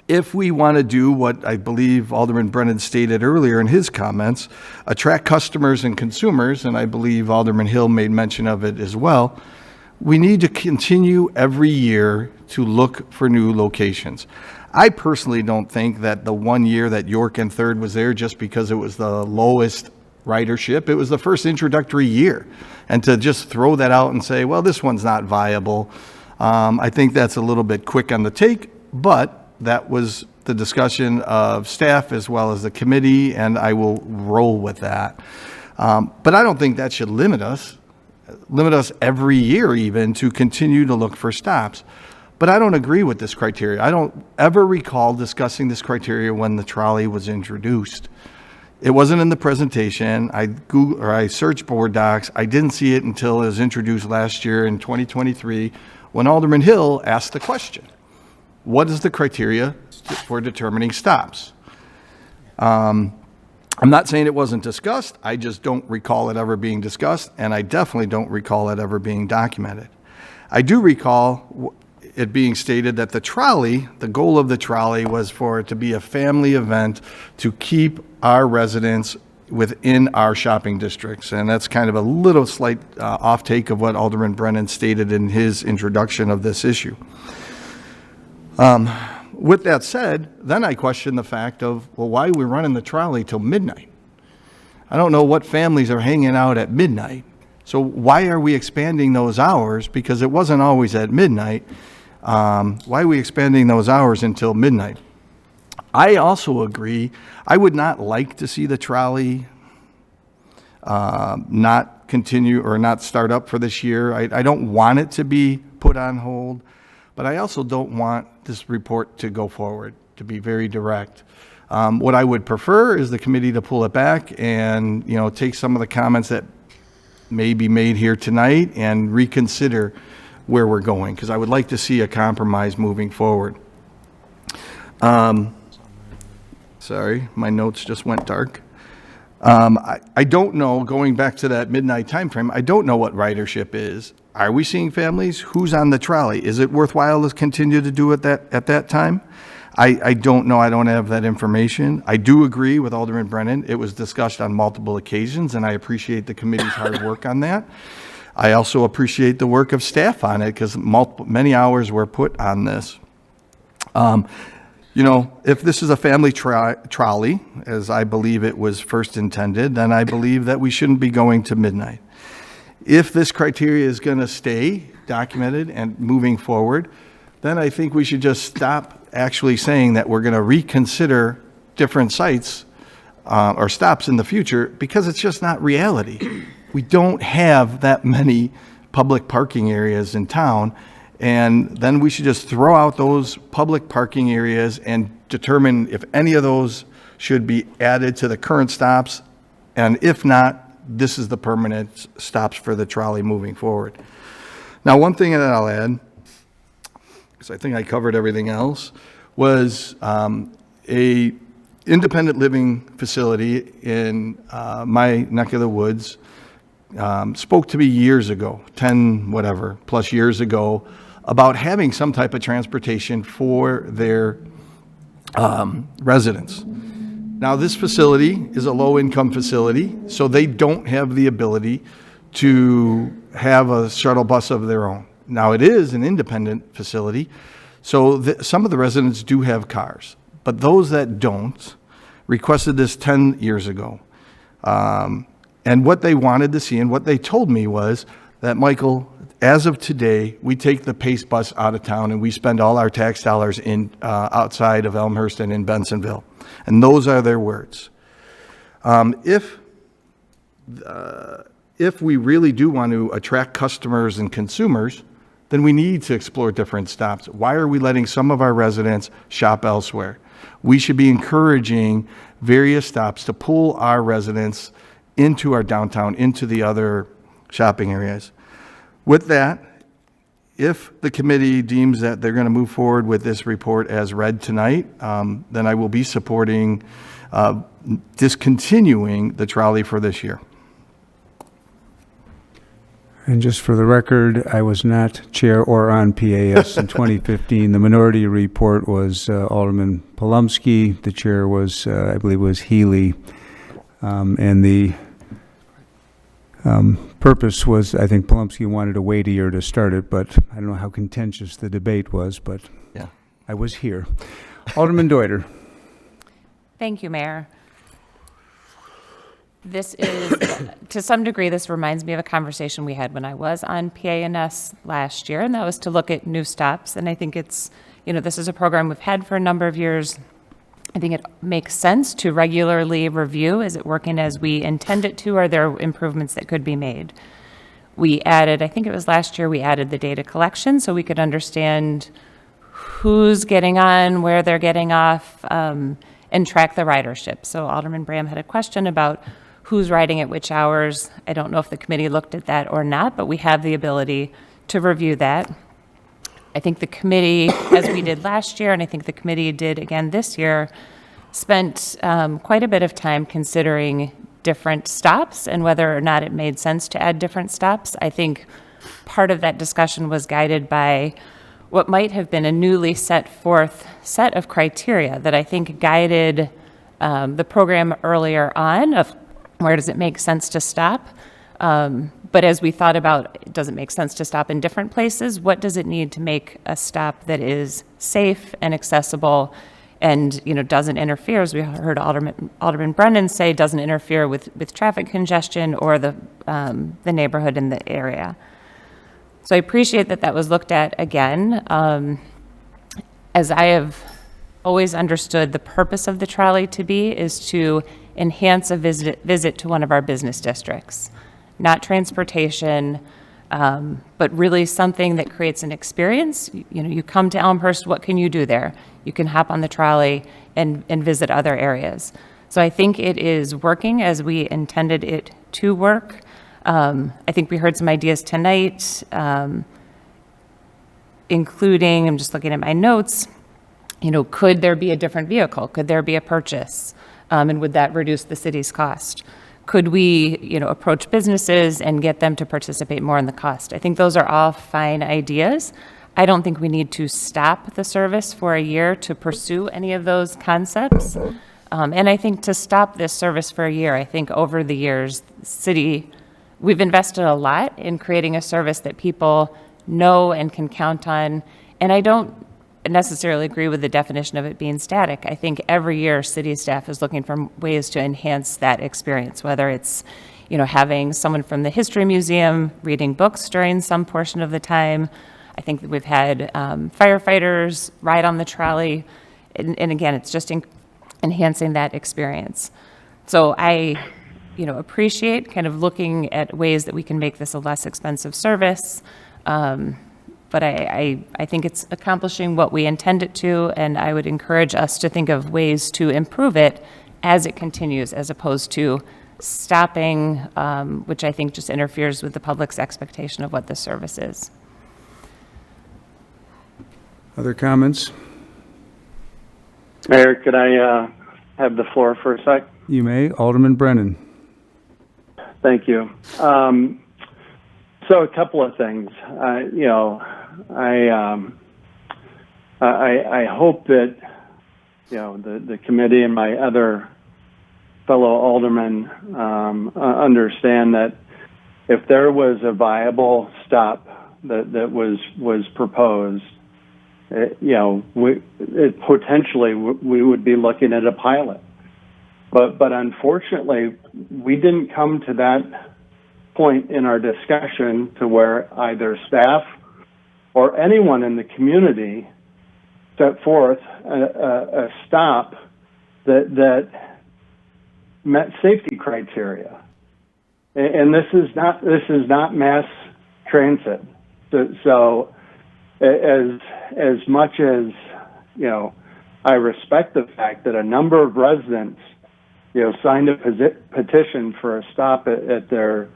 If we want to do what I believe Alderman Brennan stated earlier in his comments, attract customers and consumers, and I believe Alderman Hill made mention of it as well, we need to continue every year to look for new locations. I personally don't think that the 1 year that York and Third was there just because it was the lowest ridership, it was the first introductory year. And to just throw that out and say, well, this one's not viable, I think that's a little bit quick on the take, but that was the discussion of staff as well as the committee, and I will roll with that. But I don't think that should limit us every year even to continue to look for stops. But I don't agree with this criteria. I don't ever recall discussing this criteria when the trolley was introduced. It wasn't in the presentation. I searched board docs. I didn't see it until it was introduced last year in 2023 when Alderman Hill asked the question. What is the criteria for determining stops? I'm not saying it wasn't discussed. I just don't recall it ever being discussed, and I definitely don't recall it ever being documented. I do recall it being stated that the trolley, the goal of the trolley was for it to be a family event to keep our residents within our shopping districts. And that's kind of a little slight off take of what Alderman Brennan stated in his introduction of this issue. With that said, then I question the fact of, well, why are we running the trolley till midnight? I don't know what families are hanging out at midnight. So why are we expanding those hours? Because it wasn't always at midnight. Why are we expanding those hours until midnight? I also agree, I would not like to see the trolley not continue or not start up for this year. I don't want it to be put on hold. But I also don't want this report to go forward, to be very direct. What I would prefer is the committee to pull it back and, take some of the comments that may be made here tonight and reconsider where we're going, because I would like to see a compromise moving forward. Sorry, my notes just went dark. I don't know, going back to that midnight time frame, I don't know what ridership is. Are we seeing families? Who's on the trolley? Is it worthwhile to continue to do it at that time? I don't know. I don't have that information. I do agree with Alderman Brennan. It was discussed on multiple occasions, and I appreciate the committee's hard work on that. I also appreciate the work of staff on it, because many hours were put on this. If this is a family trolley, as I believe it was first intended, then I believe that we shouldn't be going to midnight. If this criteria is going to stay documented and moving forward, then I think we should just stop actually saying that we're going to reconsider different sites or stops in the future, because it's just not reality. We don't have that many public parking areas in town, and then we should just throw out those public parking areas and determine if any of those should be added to the current stops, and if not, this is the permanent stops for the trolley moving forward. Now, one thing that I'll add, because I think I covered everything else, was a independent living facility in my neck of the woods spoke to me years ago, 10 whatever plus years ago, about having some type of transportation for their residents. Now, this facility is a low-income facility, so they don't have the ability to have a shuttle bus of their own. Now, it is an independent facility, so some of the residents do have cars, but those that don't requested this 10 years ago. And what they wanted to see and what they told me was that, Michael, as of today, we take the Pace bus out of town and we spend all our tax dollars in outside of Elmhurst and in Bensonville. And those are their words. If we really do want to attract customers and consumers, then we need to explore different stops. Why are we letting some of our residents shop elsewhere? We should be encouraging various stops to pull our residents into our downtown, into the other shopping areas. With that, if the committee deems that they're going to move forward with this report as read tonight, then I will be supporting discontinuing the trolley for this year. And just for the record, I was not chair or on PAS in 2015. The minority report was Alderman Polumsky. The chair was, I believe, was Healy. And the purpose was, I think Polumsky wanted to wait a year to start it, but I don't know how contentious the debate was, but yeah, I was here. Alderman Deuter. Thank you, Mayor. This is, to some degree, this reminds me of a conversation we had when I was on PANS last year, and that was to look at new stops. And I think it's, this is a program we've had for a number of years. I think it makes sense to regularly review. Is it working as we intend it to? Are there improvements that could be made? We added, I think it was last year, we added the data collection so we could understand who's getting on, where they're getting off, and track the ridership. So Alderman Bram had a question about who's riding at which hours. I don't know if the committee looked at that or not, but we have the ability to review that. I think the committee, as we did last year, and I think the committee did again this year, spent quite a bit of time considering different stops and whether or not it made sense to add different stops. I think part of that discussion was guided by what might have been a newly set forth set of criteria that I think guided the program earlier on of where does it make sense to stop. But as we thought about, does it make sense to stop in different places? What does it need to make a stop that is safe and accessible and, doesn't interfere, as we heard Alderman Brennan say, doesn't interfere with traffic congestion or the neighborhood in the area. So I appreciate that was looked at again. As I have always understood the purpose of the trolley to be is to enhance a visit to one of our business districts. Not transportation, but really something that creates an experience. You know, you come to Elmhurst, what can you do there? You can hop on the trolley and visit other areas. So I think it is working as we intended it to work. I think we heard some ideas tonight, including, I'm just looking at my notes, you know, could there be a different vehicle? Could there be a purchase? And would that reduce the city's cost? Could we, you know, approach businesses and get them to participate more in the cost? I think those are all fine ideas. I don't think we need to stop the service for a year to pursue any of those concepts. And I think to stop this service for a year, I think over the years, the city, we've invested a lot in creating a service that people know and can count on. And I don't necessarily agree with the definition of it being static. I think every year city staff is looking for ways to enhance that experience, whether it's, you know, having someone from the History Museum reading books during some portion of the time. I think that we've had firefighters ride on the trolley. And again, it's just enhancing that experience. So I, you know, appreciate kind of looking at ways that we can make this a less expensive service. But I think it's accomplishing what we intend it to, and I would encourage us to think of ways to improve it as it continues, as opposed to stopping, which I think just interferes with the public's expectation of what the service is. Other comments? Mayor, could I have the floor for a sec? You may. Alderman Brennan. Thank you. So a couple of things. You know, I hope that, you know, the committee and my other fellow aldermen understand that if there was a viable stop that was proposed, you know, potentially we would be looking at a pilot. But unfortunately, we didn't come to that point in our discussion to where either staff or anyone in the community set forth a stop that met safety criteria. And this is not mass transit. So as much as, you know, I respect the fact that a number of residents, you know, signed a petition for a stop at their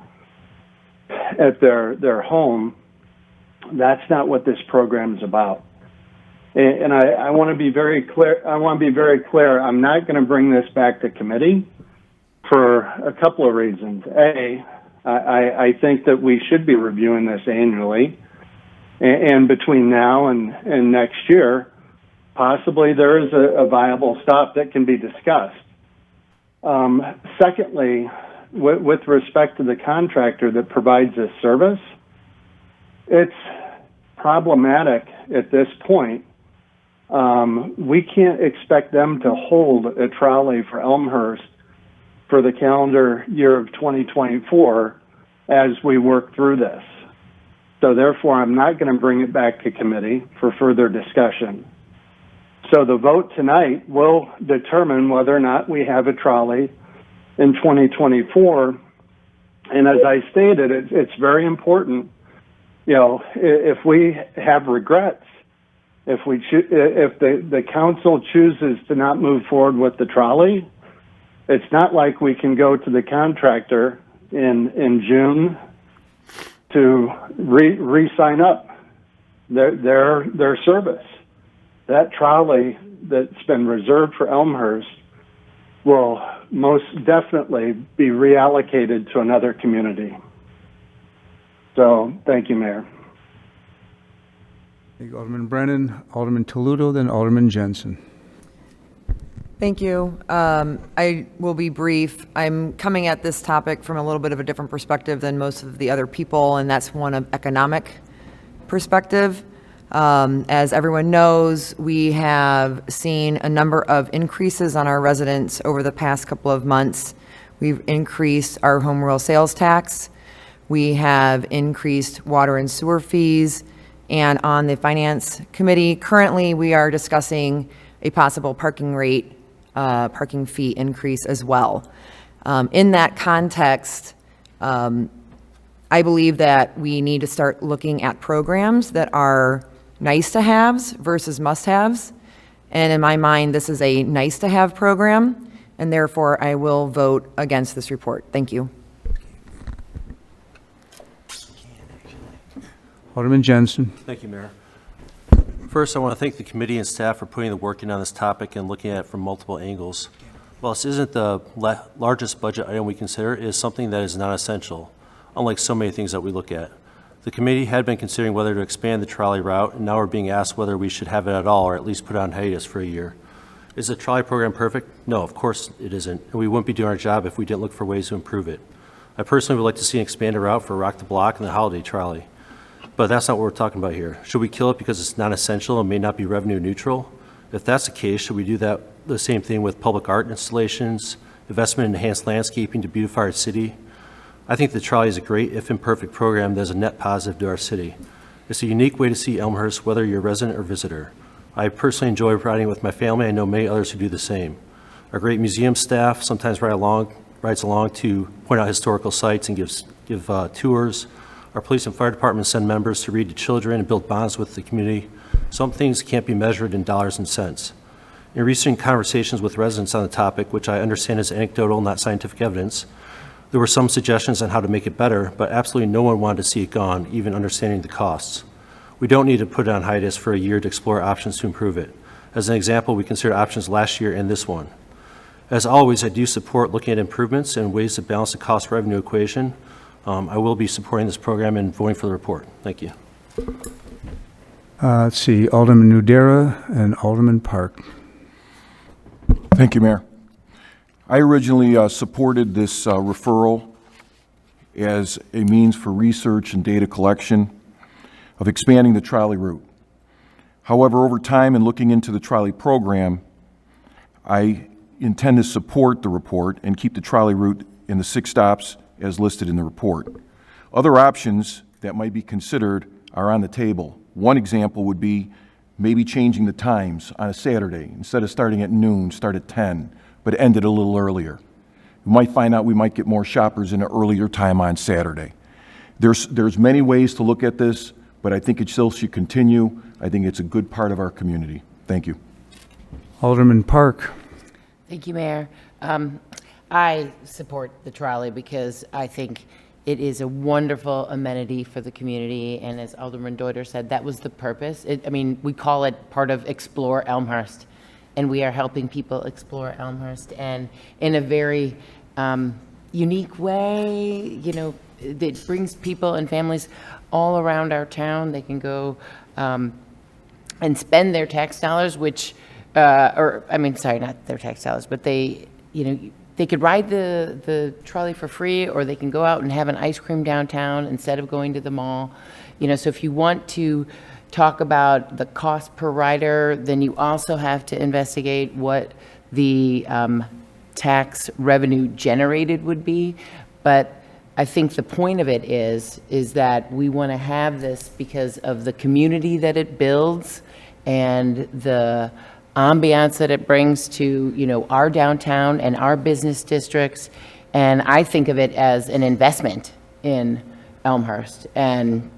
home, that's not what this program is about. And I want to be very clear. I'm not going to bring this back to committee for a couple of reasons. I think that we should be reviewing this annually, and between now and next year, possibly there is a viable stop that can be discussed. Secondly, with respect to the contractor that provides this service, it's problematic at this point. We can't expect them to hold a trolley for Elmhurst for the calendar year of 2024 as we work through this. So therefore, I'm not going to bring it back to committee for further discussion. So the vote tonight will determine whether or not we have a trolley in 2024. And as I stated, it's very important, you know, if we have regrets, if the council chooses to not move forward with the trolley, it's not like we can go to the contractor in June to re-sign up their service. That trolley that's been reserved for Elmhurst will most definitely be reallocated to another community. So, thank you, Mayor. Thank you, Alderman Brennan, Alderman Toludo, then Alderman Jensen. Thank you. I will be brief. I'm coming at this topic from a little bit of a different perspective than most of the other people, and that's one of economic perspective. As everyone knows, we have seen a number of increases on our residents over the past couple of months. We've increased our home rule sales tax. We have increased water and sewer fees. And on the Finance Committee, currently we are discussing a possible parking fee increase as well. In that context, I believe that we need to start looking at programs that are nice-to-haves versus must-haves. And in my mind, this is a nice-to-have program, and therefore I will vote against this report. Thank you. Alderman Jensen. Thank you, Mayor. First, I want to thank the committee and staff for putting the work in on this topic and looking at it from multiple angles. While this isn't the largest budget item we consider, it is something that is non-essential, unlike so many things that we look at. The committee had been considering whether to expand the trolley route, and now we're being asked whether we should have it at all or at least put it on hiatus for a year. Is the trolley program perfect? No, of course it isn't, and we wouldn't be doing our job if we didn't look for ways to improve it. I personally would like to see an expanded route for Rock the Block and the Holiday Trolley, but that's not what we're talking about here. Should we kill it because it's not essential and may not be revenue neutral? If that's the case, should we do the same thing with public art installations, investment in enhanced landscaping to beautify our city? I think the trolley is a great, if imperfect, program that is a net positive to our city. It's a unique way to see Elmhurst, whether you're a resident or visitor. I personally enjoy riding with my family. I know many others who do the same. Our great museum staff sometimes rides along to point out historical sites and give tours. Our police and fire departments send members to read to children and build bonds with the community. Some things can't be measured in dollars and cents. In recent conversations with residents on the topic, which I understand is anecdotal, not scientific evidence, there were some suggestions on how to make it better, but absolutely no one wanted to see it gone, even understanding the costs. We don't need to put it on hiatus for a year to explore options to improve it. As an example, we considered options last year and this one. As always, I do support looking at improvements and ways to balance the cost-revenue equation. I will be supporting this program and voting for the report. Thank you. Let's see, Alderman Nudera and Alderman Park. Thank you, Mayor. I originally supported this referral as a means for research and data collection of expanding the trolley route. However, over time and looking into the trolley program, I intend to support the report and keep the trolley route in the 6 stops as listed in the report. Other options that might be considered are on the table. One example would be maybe changing the times on a Saturday. Instead of starting at noon, start at 10, but end it a little earlier. We might find out we might get more shoppers in an earlier time on Saturday. There's many ways to look at this, but I think it still should continue. I think it's a good part of our community. Thank you. Alderman Park. Thank you, Mayor. I support the trolley because I think it is a wonderful amenity for the community, and as Alderman Deuter said, that was the purpose. We call it part of Explore Elmhurst, and we are helping people explore Elmhurst, and in a very unique way. It brings people and families all around our town. They can go and spend their tax dollars, not their tax dollars, but they could ride the trolley for free, or they can go out and have an ice cream downtown instead of going to the mall. So if you want to talk about the cost per rider, then you also have to investigate what the tax revenue generated would be. But I think the point of it is that we want to have this because of the community that it builds and the ambiance that it brings to, our downtown and our business districts. And I think of it as an investment in Elmhurst. And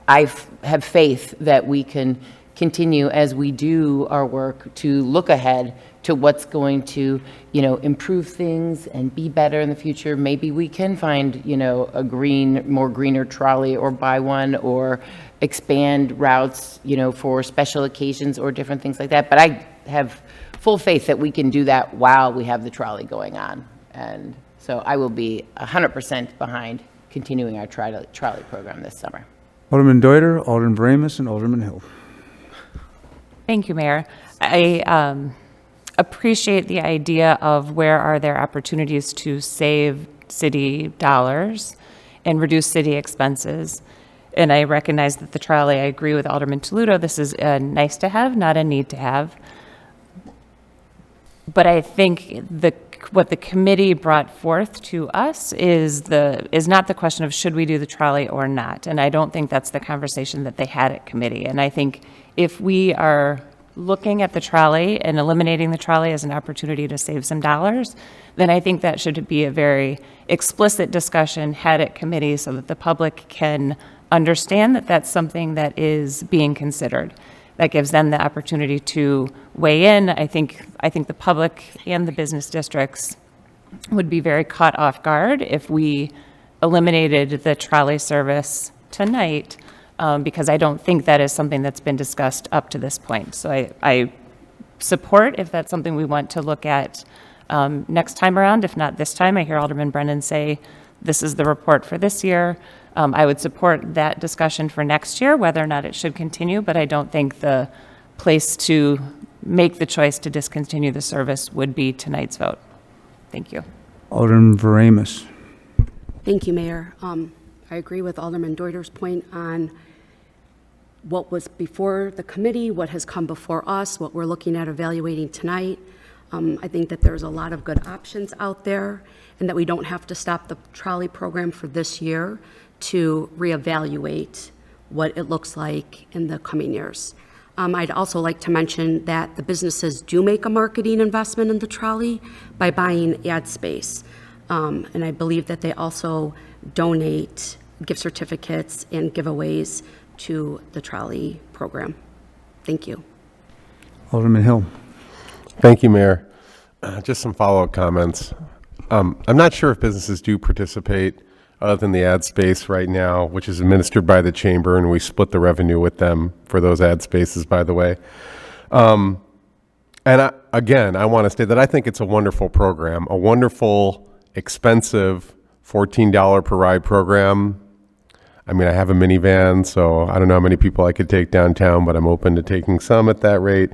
I have faith that we can continue as we do our work to look ahead to what's going to, improve things and be better in the future. Maybe we can find, a more greener trolley, or buy one, or expand routes, for special occasions or different things like that. But I have full faith that we can do that while we have the trolley going on. And so I will be 100% behind continuing our trolley program this summer. Alderman Deuter, Alderman Bramus, and Alderman Hill. Thank you, Mayor. I appreciate the idea of where are there opportunities to save city dollars and reduce city expenses. And I recognize that the trolley, I agree with Alderman Toludo, this is a nice to have, not a need to have. But I think what the committee brought forth to us is not the question of should we do the trolley or not. And I don't think that's the conversation that they had at committee. And I think if we are looking at the trolley and eliminating the trolley as an opportunity to save some dollars, then I think that should be a very explicit discussion had at committee so that the public can understand that that's something that is being considered. That gives them the opportunity to weigh in. I think the public and the business districts would be very caught off guard if we eliminated the trolley service tonight, because I don't think that is something that's been discussed up to this point. So I support if that's something we want to look at next time around. If not this time, I hear Alderman Brennan say this is the report for this year. I would support that discussion for next year, whether or not it should continue, but I don't think the place to make the choice to discontinue the service would be tonight's vote. Thank you. Alderman Varamis. Thank you, Mayor. I agree with Alderman Deuter's point on what was before the committee, what has come before us, what we're looking at evaluating tonight. I think that there's a lot of good options out there and that we don't have to stop the trolley program for this year to reevaluate what it looks like in the coming years. I'd also like to mention that the businesses do make a marketing investment in the trolley by buying ad space. And I believe that they also donate gift certificates and giveaways to the trolley program. Thank you. Alderman Hill. Thank you, Mayor. Just some follow-up comments. I'm not sure if businesses do participate other than the ad space right now, which is administered by the chamber, and we split the revenue with them for those ad spaces, by the way. And I want to state that I think it's a wonderful program, a wonderful, expensive $14 per ride program. I mean, I have a minivan, so I don't know how many people I could take downtown, but I'm open to taking some at that rate.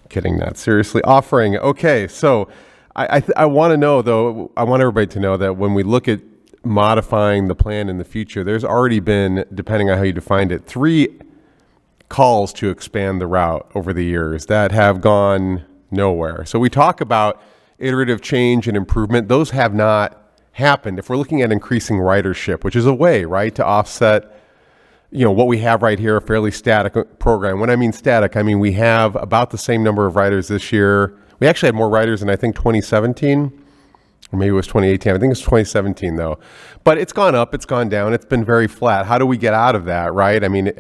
Kidding, not seriously. Offering. Okay, so I want to know, though, I want everybody to know that when we look at modifying the plan in the future, there's already been, depending on how you defined it, 3 calls to expand the route over the years that have gone nowhere. So we talk about iterative change and improvement. Those have not happened. If we're looking at increasing ridership, which is a way, right, to offset, what we have right here, a fairly static program. When I mean static, I mean we have about the same number of riders this year. We actually had more riders in, I think, 2017. Or maybe it was 2018. I think it's 2017, though. But it's gone up, it's gone down, it's been very flat. How do we get out of that, right? I mean,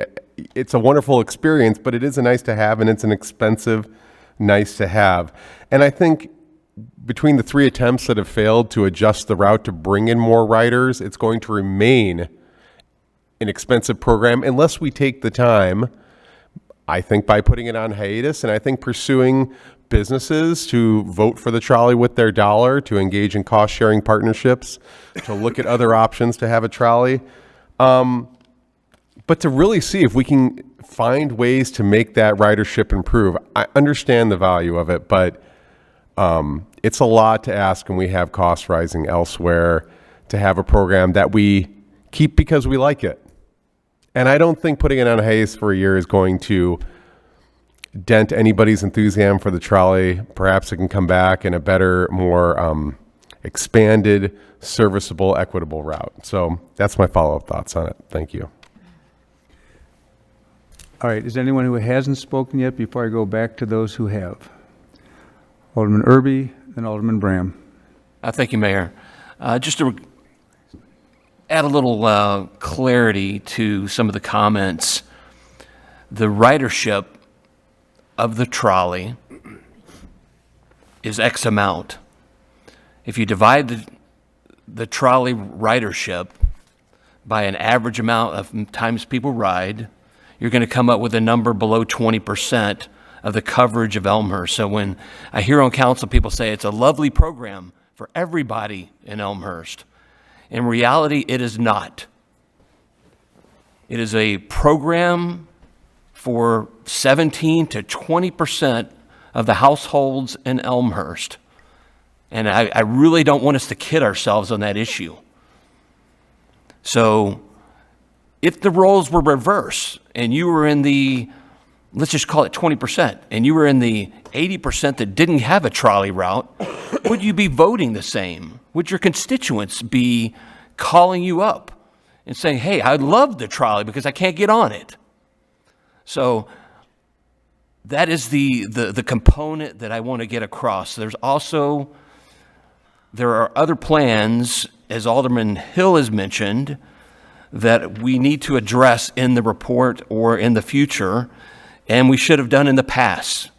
it's a wonderful experience, but it is a nice to have, and it's an expensive nice to have. And I think between the 3 attempts that have failed to adjust the route to bring in more riders, it's going to remain an expensive program unless we take the time, I think, by putting it on hiatus, and I think pursuing businesses to vote for the trolley with their dollar, to engage in cost-sharing partnerships, to look at other options to have a trolley, but to really see if we can find ways to make that ridership improve. I understand the value of it, but it's a lot to ask when we have costs rising elsewhere to have a program that we keep because we like it. And I don't think putting it on hiatus for a year is going to dent anybody's enthusiasm for the trolley. Perhaps it can come back in a better, more expanded, serviceable, equitable route. So that's my follow-up thoughts on it. Thank you. All right, is there anyone who hasn't spoken yet before I go back to those who have? Alderman Irby, then Alderman Bram. Thank you, Mayor. Just to add a little clarity to some of the comments, the ridership of the trolley is X amount. If you divide the trolley ridership by an average amount of times people ride, you're going to come up with a number below 20% of the coverage of Elmhurst. So when I hear on council people say it's a lovely program for everybody in Elmhurst, in reality, it is not. It is a program for 17 to 20% of the households in Elmhurst. And I really don't want us to kid ourselves on that issue. So if the roles were reversed and you were in the, let's just call it 20%, and you were in the 80% that didn't have a trolley route, would you be voting the same? Would your constituents be calling you up and saying, hey, I love the trolley because I can't get on it? So that is the component that I want to get across. There are other plans, as Alderman Hill has mentioned, that we need to address in the report or in the future, and we should have done in the past.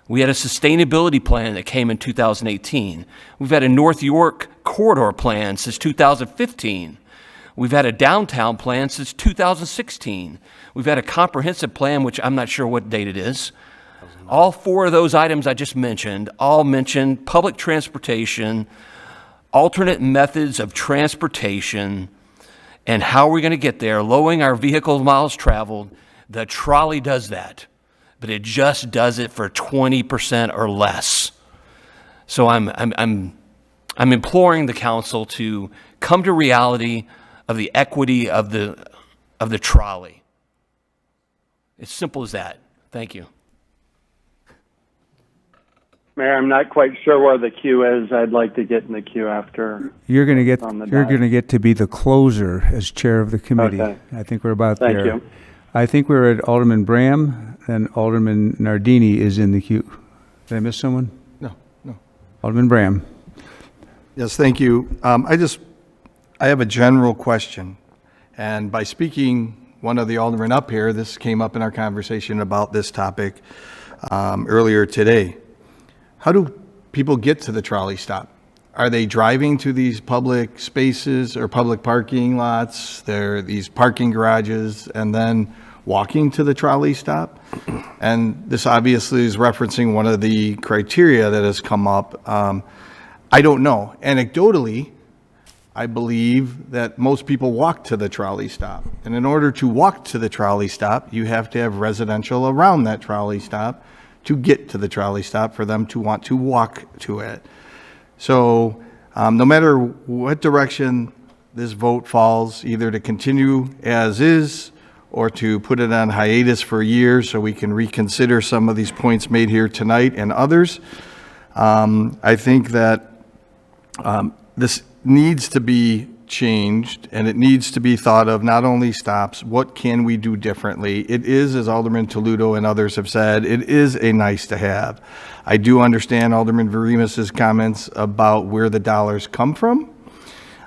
We had a sustainability plan that came in 2018. We've had a North York corridor plan since 2015. We've had a downtown plan since 2016. We've had a comprehensive plan, which I'm not sure what date it is. All four of those items I just mentioned, all mentioned public transportation, alternate methods of transportation, and how we're going to get there, lowering our vehicle miles traveled. The trolley does that, but it just does it for 20% or less. So I'm imploring the council to come to reality of the equity of the trolley. It's simple as that. Thank you. Mayor, I'm not quite sure where the queue is. I'd like to get in the queue after. You're going to get on the you're dais. going to get to be the closer as chair of the committee. Okay. I think we're about Thank there. you. I think we're at Alderman Bram, and Alderman Nardini is in the queue. Did I miss someone? No, no. Alderman Bram. Yes, thank you. I have a general question. And by speaking one of the aldermen up here, this came up in our conversation about this topic earlier today. How do people get to the trolley stop? Are they driving to these public spaces or public parking lots? There are these parking garages and then walking to the trolley stop? And this obviously is referencing one of the criteria that has come up. I don't know. Anecdotally, I believe that most people walk to the trolley stop. And in order to walk to the trolley stop, you have to have residential around that trolley stop to get to the trolley stop for them to want to walk to it. So no matter what direction this vote falls, either to continue as is or to put it on hiatus for a year so we can reconsider some of these points made here tonight and others, I think that this needs to be changed, and it needs to be thought of not only stops, what can we do differently? It is, as Alderman Toledo and others have said, it is a nice to have. I do understand Alderman Verimus's comments about where the dollars come from.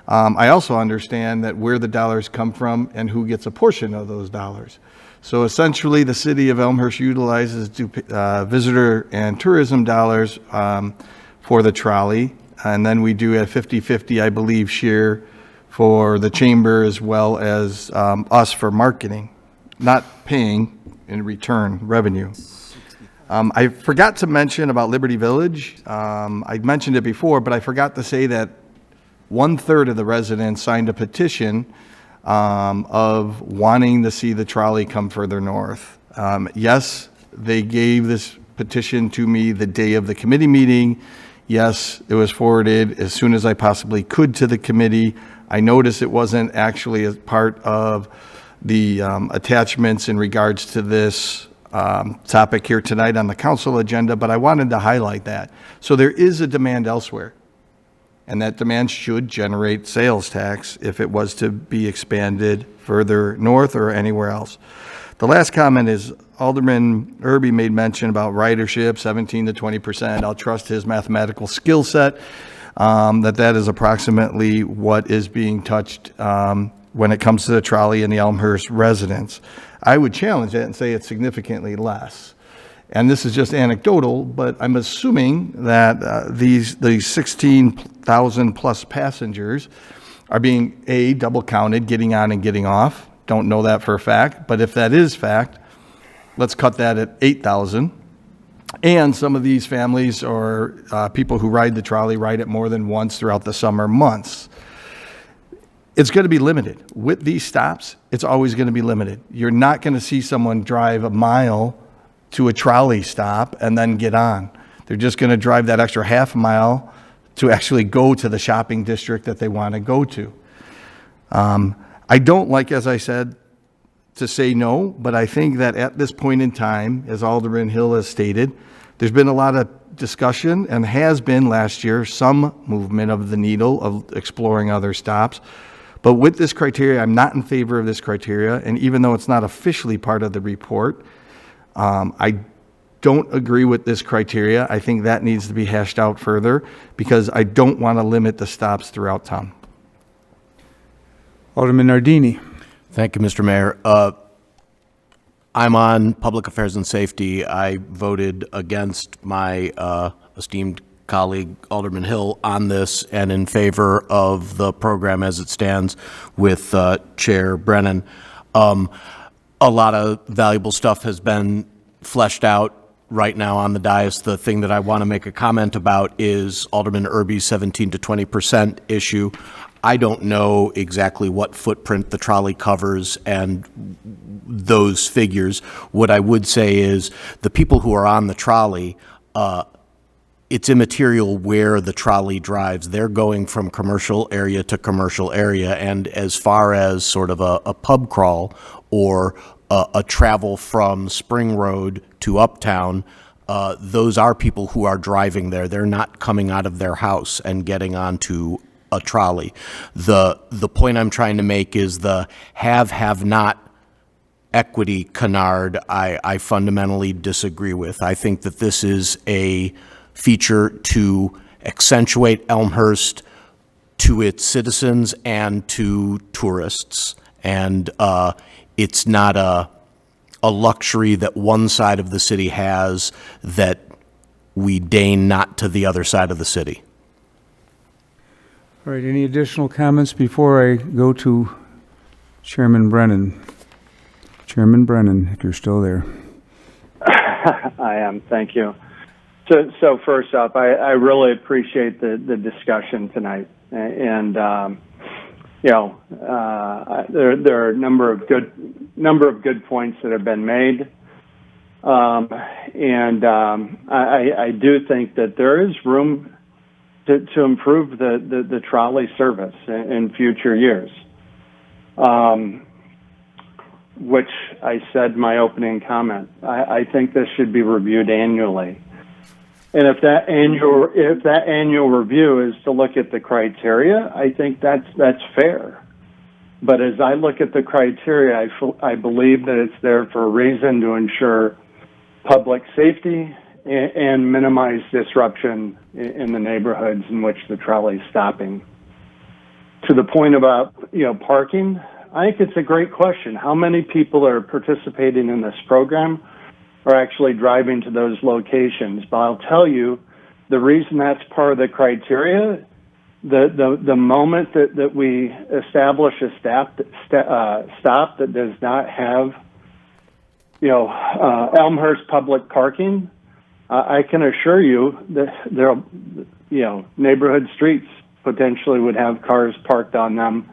I also understand that where the dollars come from and who gets a portion of those dollars. So essentially, the city of Elmhurst utilizes visitor and tourism dollars for the trolley, and then we do a 50-50, I believe, share for the chamber as well as us for marketing, not paying in return revenue. I forgot to mention about Liberty Village. I mentioned it before, but I forgot to say that 1/3 of the residents signed a petition of wanting to see the trolley come further north. Yes, they gave this petition to me the day of the committee meeting. Yes, it was forwarded as soon as I possibly could to the committee. I noticed it wasn't actually a part of the attachments in regards to this topic here tonight on the council agenda, but I wanted to highlight that. So there is a demand elsewhere, and that demand should generate sales tax if it was to be expanded further north or anywhere else. The last comment is Alderman Irby made mention about ridership, 17 to 20%. I'll trust his mathematical skill set. That is approximately what is being touched when it comes to the trolley and the Elmhurst residents. I would challenge that and say it's significantly less. And this is just anecdotal, but I'm assuming that these 16,000 plus passengers are being, A, double counted, getting on and getting off. Don't know that for a fact, but if that is fact, let's cut that at 8,000. And some of these families or people who ride the trolley ride it more than once throughout the summer months. It's going to be limited. With these stops, it's always going to be limited. You're not going to see someone drive a mile to a trolley stop and then get on. They're just going to drive that extra half mile to actually go to the shopping district that they want to go to. I don't like, as I said, to say no, but I think that at this point in time, as Alderman Hill has stated, there's been a lot of discussion and has been last year some movement of the needle of exploring other stops. But with this criteria, I'm not in favor of this criteria, and even though it's not officially part of the report, I don't agree with this criteria. I think that needs to be hashed out further because I don't want to limit the stops throughout town. Alderman Nardini. Thank you, Mr. Mayor. I'm on Public Affairs and Safety. I voted against my esteemed colleague Alderman Hill on this and in favor of the program as it stands with Chair Brennan. A lot of valuable stuff has been fleshed out right now on the dais. The thing that I want to make a comment about is Alderman Irby's 17 to 20% issue. I don't know exactly what footprint the trolley covers and those figures. What I would say is the people who are on the trolley, it's immaterial where the trolley drives. They're going from commercial area to commercial area, and as far as sort of a pub crawl or a travel from Spring Road to Uptown, those are people who are driving there. They're not coming out of their house and getting onto a trolley. The point I'm trying to make is the have not equity canard I fundamentally disagree with. I think that this is a feature to accentuate Elmhurst to its citizens and to tourists. And it's not a luxury that one side of the city has that we deign not to the other side of the city. All right, any additional comments before I go to Chairman Brennan? Chairman Brennan, if you're still there. I am, thank you. So first off, I really appreciate the discussion tonight, and there are a number of good points that have been made, and I do think that there is room to improve the trolley service in future years, which I said in my opening comment. I think this should be reviewed annually. And if that annual review is to look at the criteria, I think that's fair. But as I look at the criteria, I believe that it's there for a reason to ensure public safety and minimize disruption in the neighborhoods in which the trolley is stopping. To the point about parking, I think it's a great question. How many people are participating in this program are actually driving to those locations? But I'll tell you, the reason that's part of the criteria, the moment that we establish a stop that does not have, Elmhurst public parking, I can assure you that there, neighborhood streets potentially would have cars parked on them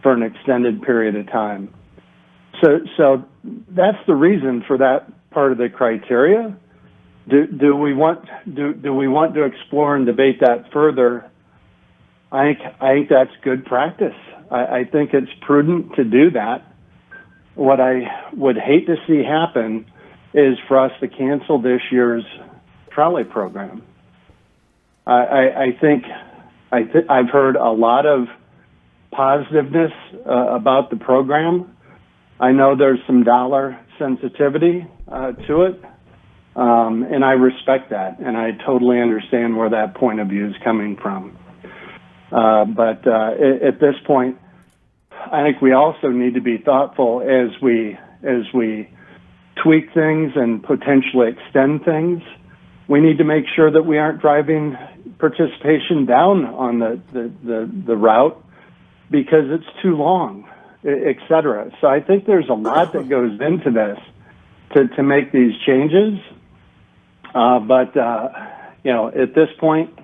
for an extended period of time. So that's the reason for that part of the criteria. Do we want to explore and debate that further? I think that's good practice. I think it's prudent to do that. What I would hate to see happen is for us to cancel this year's trolley program. I think I've heard a lot of positiveness about the program. I know there's some dollar sensitivity to it, and I respect that, and I totally understand where that point of view is coming from. But at this point, I think we also need to be thoughtful as we tweak things and potentially extend things. We need to make sure that we aren't driving participation down on the route because it's too long, et cetera. So I think there's a lot that goes into this to make these changes. But at this point,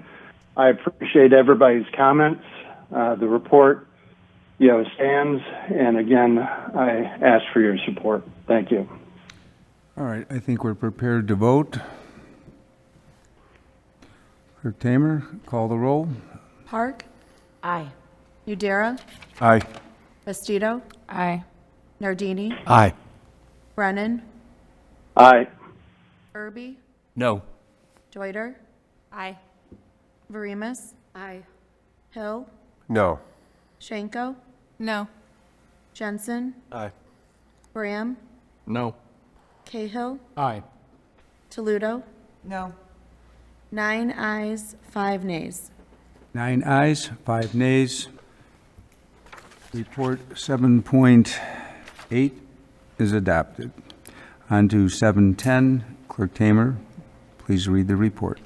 I appreciate everybody's comments. The report, stands, and again, I ask for your support. Thank you. All right, I think we're prepared to vote. Clerk Tamer, call the roll. Park? Aye. Udera? Aye. Bastido? Aye. Nardini? Aye. Brennan? Aye. Irby? No. Deuter? Aye. Varimas? Aye. Hill? No. Schenko? No. Jensen? Aye. Graham? No. Cahill? Aye. Toledo? No. 9 ayes, 5 nays. 9 ayes, 5 nays. Report 7.8 is adopted. On to 7.10. Clerk Tamer, please read the report.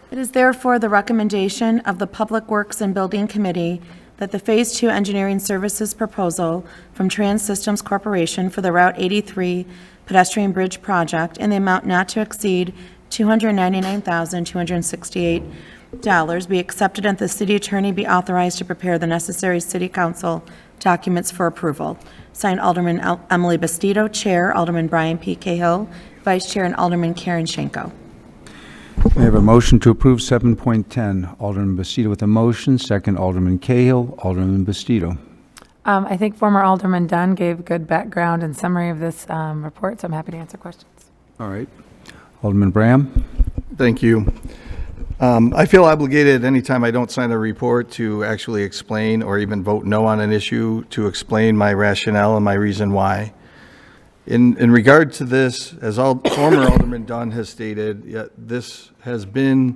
It is therefore the recommendation of the Public Works and Building Committee that the Phase 2 engineering services proposal from Trans Systems Corporation for the Route 83 pedestrian bridge project in the amount not to exceed $299,268 be accepted and the city attorney be authorized to prepare the necessary city council documents for approval. Signed, Alderman Emily Bastido, Chair, Alderman Brian P. Cahill, Vice Chair, and Alderman Karen Schenko. We have a motion to approve 7.10. Alderman Bastido with a motion, second Alderman Cahill. Alderman Bastido. I think former Alderman Dunn gave good background and summary of this report, so I'm happy to answer questions. All right. Alderman Bram. Thank you. I feel obligated anytime I don't sign a report to actually explain or even vote no on an issue to explain my rationale and my reason why. In regard to this, as former Alderman Dunn has stated, this has been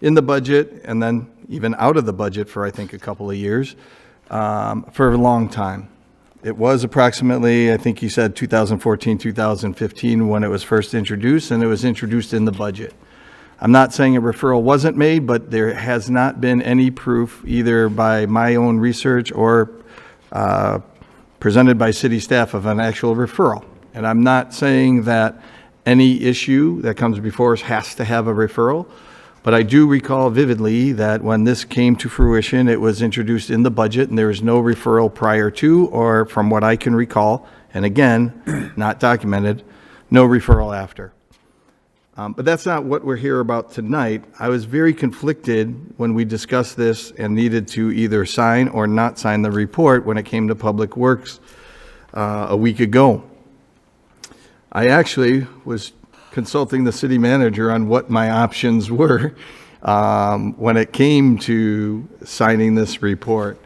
in the budget and then even out of the budget for I think a couple of years for a long time. It was approximately, I think he said 2014, 2015 when it was first introduced, and it was introduced in the budget. I'm not saying a referral wasn't made, but there has not been any proof either by my own research or presented by city staff of an actual referral. And I'm not saying that any issue that comes before us has to have a referral, but I do recall vividly that when this came to fruition, it was introduced in the budget and there was no referral prior to, or from what I can recall, and again, not documented, no referral after. But that's not what we're here about tonight. I was very conflicted when we discussed this and needed to either sign or not sign the report when it came to Public Works a week ago. I actually was consulting the city manager on what my options were when it came to signing this report,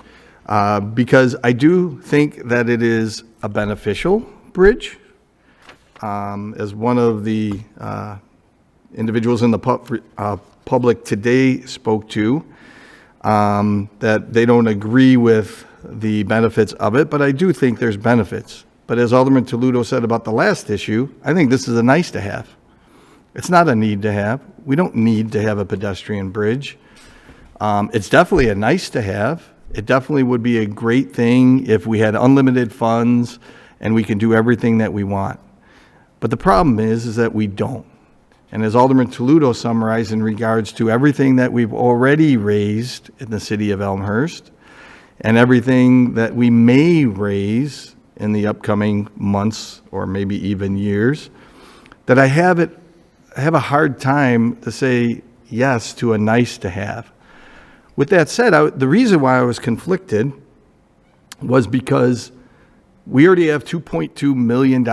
because I do think that it is a beneficial bridge. As one of the individuals in the public today spoke to, that they don't agree with the benefits of it, but I do think there's benefits. But as Alderman Toledo said about the last issue, I think this is a nice to have. It's not a need to have. We don't need to have a pedestrian bridge. It's definitely a nice to have. It definitely would be a great thing if we had unlimited funds and we can do everything that we want. But the problem is that we don't. And as Alderman Toledo summarized in regards to everything that we've already raised in the city of Elmhurst and everything that we may raise in the upcoming months or maybe even years, that I have a hard time to say yes to a nice to have. With that said, the reason why I was conflicted was because we already have $2.2 million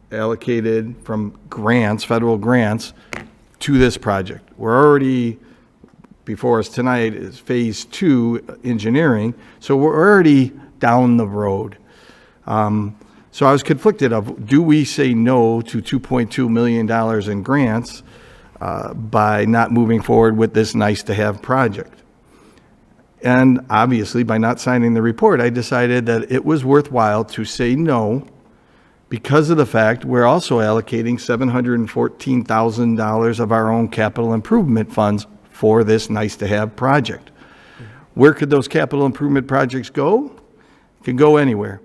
allocated from grants, federal grants, to this project. We're already, before us tonight is Phase 2 engineering, so we're already down the road. So I was conflicted of, do we say no to $2.2 million in grants by not moving forward with this nice-to-have project? And obviously, by not signing the report, I decided that it was worthwhile to say no because of the fact we're also allocating $714,000 of our own capital improvement funds for this nice-to-have project. Where could those capital improvement projects go? It can go anywhere.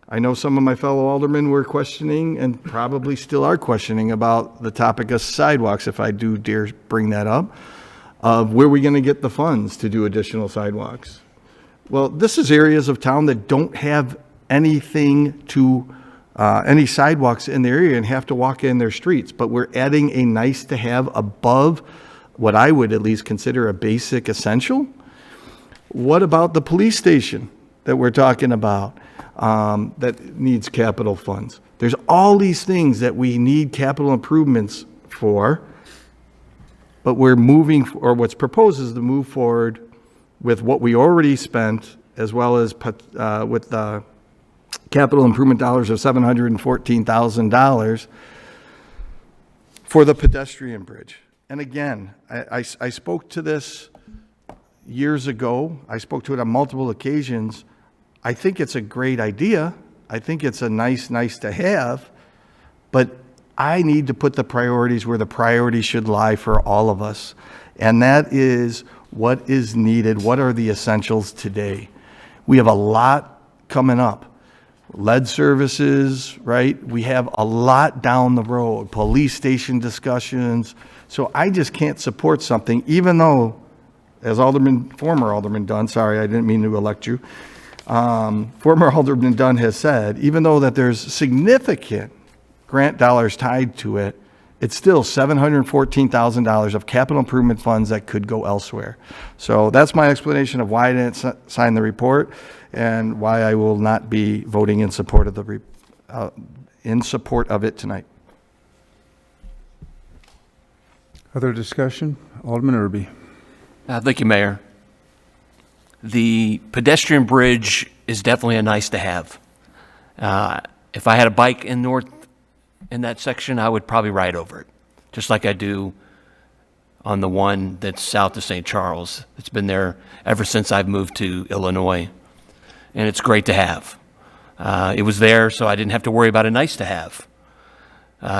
I know some of my fellow aldermen were questioning and probably still are questioning about the topic of sidewalks, if I do dare bring that up, of where are we going to get the funds to do additional sidewalks. Well, this is areas of town that don't have anything to, any sidewalks in their area and have to walk in their streets, but we're adding a nice to have above what I would at least consider a basic essential. What about the police station that we're talking about? That needs capital funds. There's all these things that we need capital improvements for, but we're moving, or what's proposed is to move forward with what we already spent, as well as with the capital improvement dollars of $714,000 for the pedestrian bridge. And again, I spoke to this years ago. I spoke to it on multiple occasions. I think it's a great idea. I think it's a nice to have, but I need to put the priorities where the priorities should lie for all of us. And that is what is needed. What are the essentials today? We have a lot coming up. Lead services, right? We have a lot down the road, police station discussions. So I just can't support something, even though, as former Alderman Dunn, sorry, I didn't mean to elect you. Former Alderman Dunn has said, even though that there's significant grant dollars tied to it, it's still $714,000 of capital improvement funds that could go elsewhere. So that's my explanation of why I didn't sign the report and why I will not be voting in support of it tonight. Other discussion? Alderman Irby. Thank you, Mayor. The pedestrian bridge is definitely a nice to have. If I had a bike in that section, I would probably ride over it, just like I do on the one that's south of St. Charles. It's been there ever since I've moved to Illinois, and it's great to have. It was there, so I didn't have to worry about a nice to have.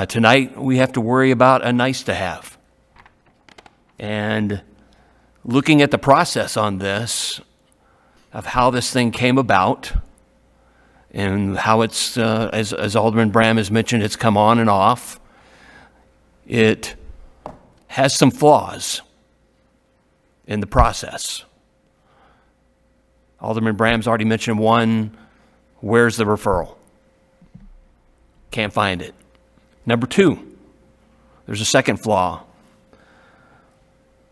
Tonight, we have to worry about a nice to have. And looking at the process on this, of how this thing came about, and how it's, as Alderman Bram has mentioned, it's come on and off. It has some flaws in the process. Alderman Bram's already mentioned one. Where's the referral? Can't find it. Number two, there's a second flaw.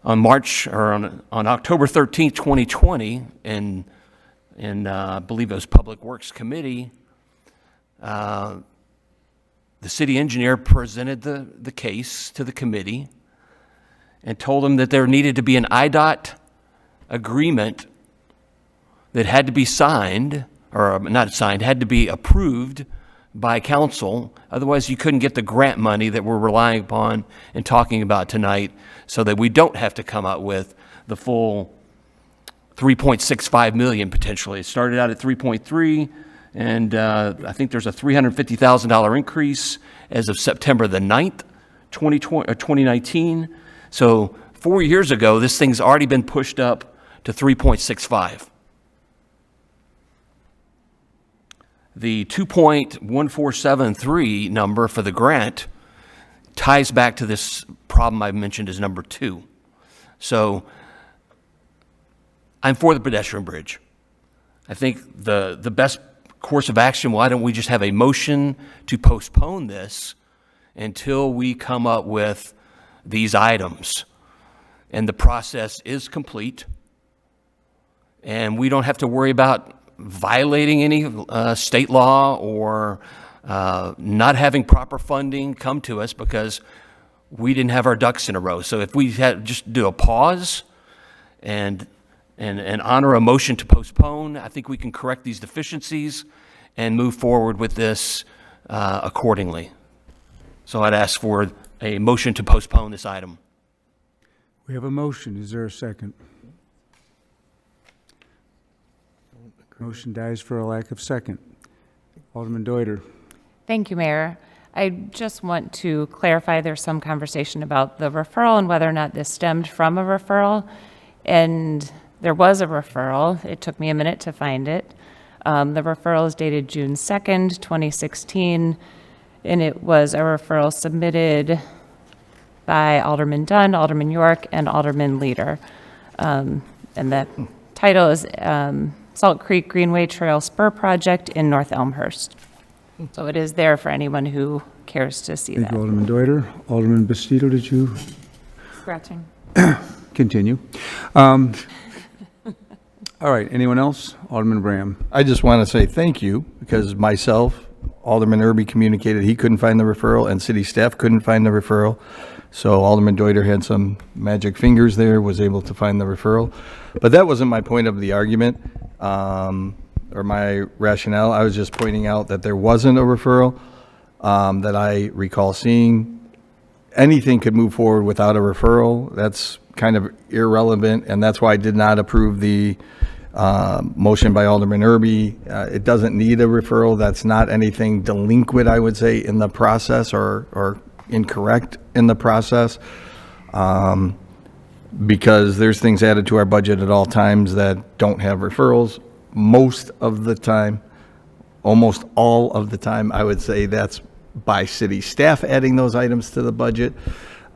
On October 13th, 2020, in I believe it was Public Works Committee, the city engineer presented the case to the committee and told them that there needed to be an IDOT agreement that had to be signed, or not signed, had to be approved by council. Otherwise, you couldn't get the grant money that we're relying upon and talking about tonight, so that we don't have to come up with the full $3.65 million potentially. It started out at 3.3, and I think there's a $350,000 increase as of September the 9th, 2019. So 4 years ago, this thing's already been pushed up to 3.65. The 2.1473 number for the grant ties back to this problem I mentioned as number 2. So I'm for the pedestrian bridge. I think the best course of action, why don't we just have a motion to postpone this until we come up with these items and the process is complete and we don't have to worry about violating any state law or not having proper funding come to us because we didn't have our ducks in a row. So if we had just do a pause and honor a motion to postpone, I think we can correct these deficiencies and move forward with this accordingly. So I'd ask for a motion to postpone this item. We have a motion. Is there a second? Motion dies for a lack of second. Alderman Deuter. Thank you, Mayor. I just want to clarify there's some conversation about the referral and whether or not this stemmed from a referral. And there was a referral. It took me a minute to find it. The referral is dated June 2nd, 2016, and it was a referral submitted by Alderman Dunn, Alderman York, and Alderman Leader. And the title is Salt Creek Greenway Trail Spur Project in North Elmhurst. So it is there for anyone who cares to see Thank that. you, Alderman Deuter. Alderman Bastido, did you Scratching. continue? All right, anyone else? Alderman Bram. I just want to say thank you, because myself, Alderman Irby communicated he couldn't find the referral, and city staff couldn't find the referral. So Alderman Deuter had some magic fingers there, was able to find the referral. But that wasn't my point of the argument, or my rationale. I was just pointing out that there wasn't a referral that I recall seeing. anything could move forward without a referral. That's kind of irrelevant, and that's why I did not approve the motion by Alderman Irby. It doesn't need a referral. That's not anything delinquent, I would say, in the process or incorrect in the process. Because there's things added to our budget at all times that don't have referrals. Most of the time, almost all of the time, I would say that's by city staff adding those items to the budget.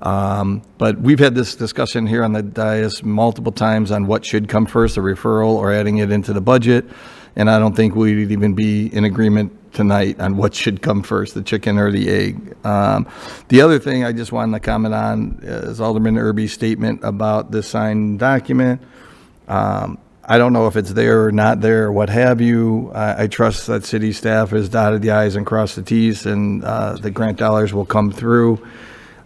But we've had this discussion here on the dais multiple times on what should come first, a referral or adding it into the budget. And I don't think we'd even be in agreement tonight on what should come first, the chicken or the egg. The other thing I just wanted to comment on is Alderman Irby's statement about the signed document. I don't know if it's there or not there or what have you. I trust that city staff has dotted the i's and crossed the t's, and the grant dollars will come through.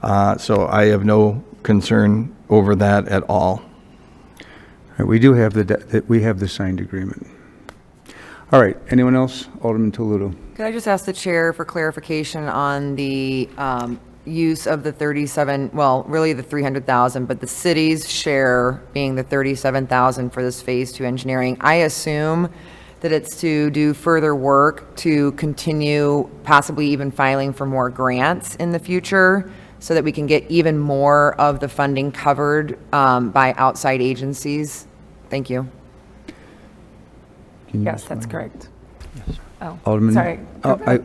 So I have no concern over that at all. All right, we do have the signed agreement. All right, anyone else? Alderman Toledo. Could I just ask the chair for clarification on the use of the 37, well, really the 300,000, but the city's share being the 37,000 for this phase 2 engineering? I assume that it's to do further work to continue possibly even filing for more grants in the future so that we can get even more of the funding covered by outside agencies. Thank you. Yes, that's correct. Oh, Alderman? sorry.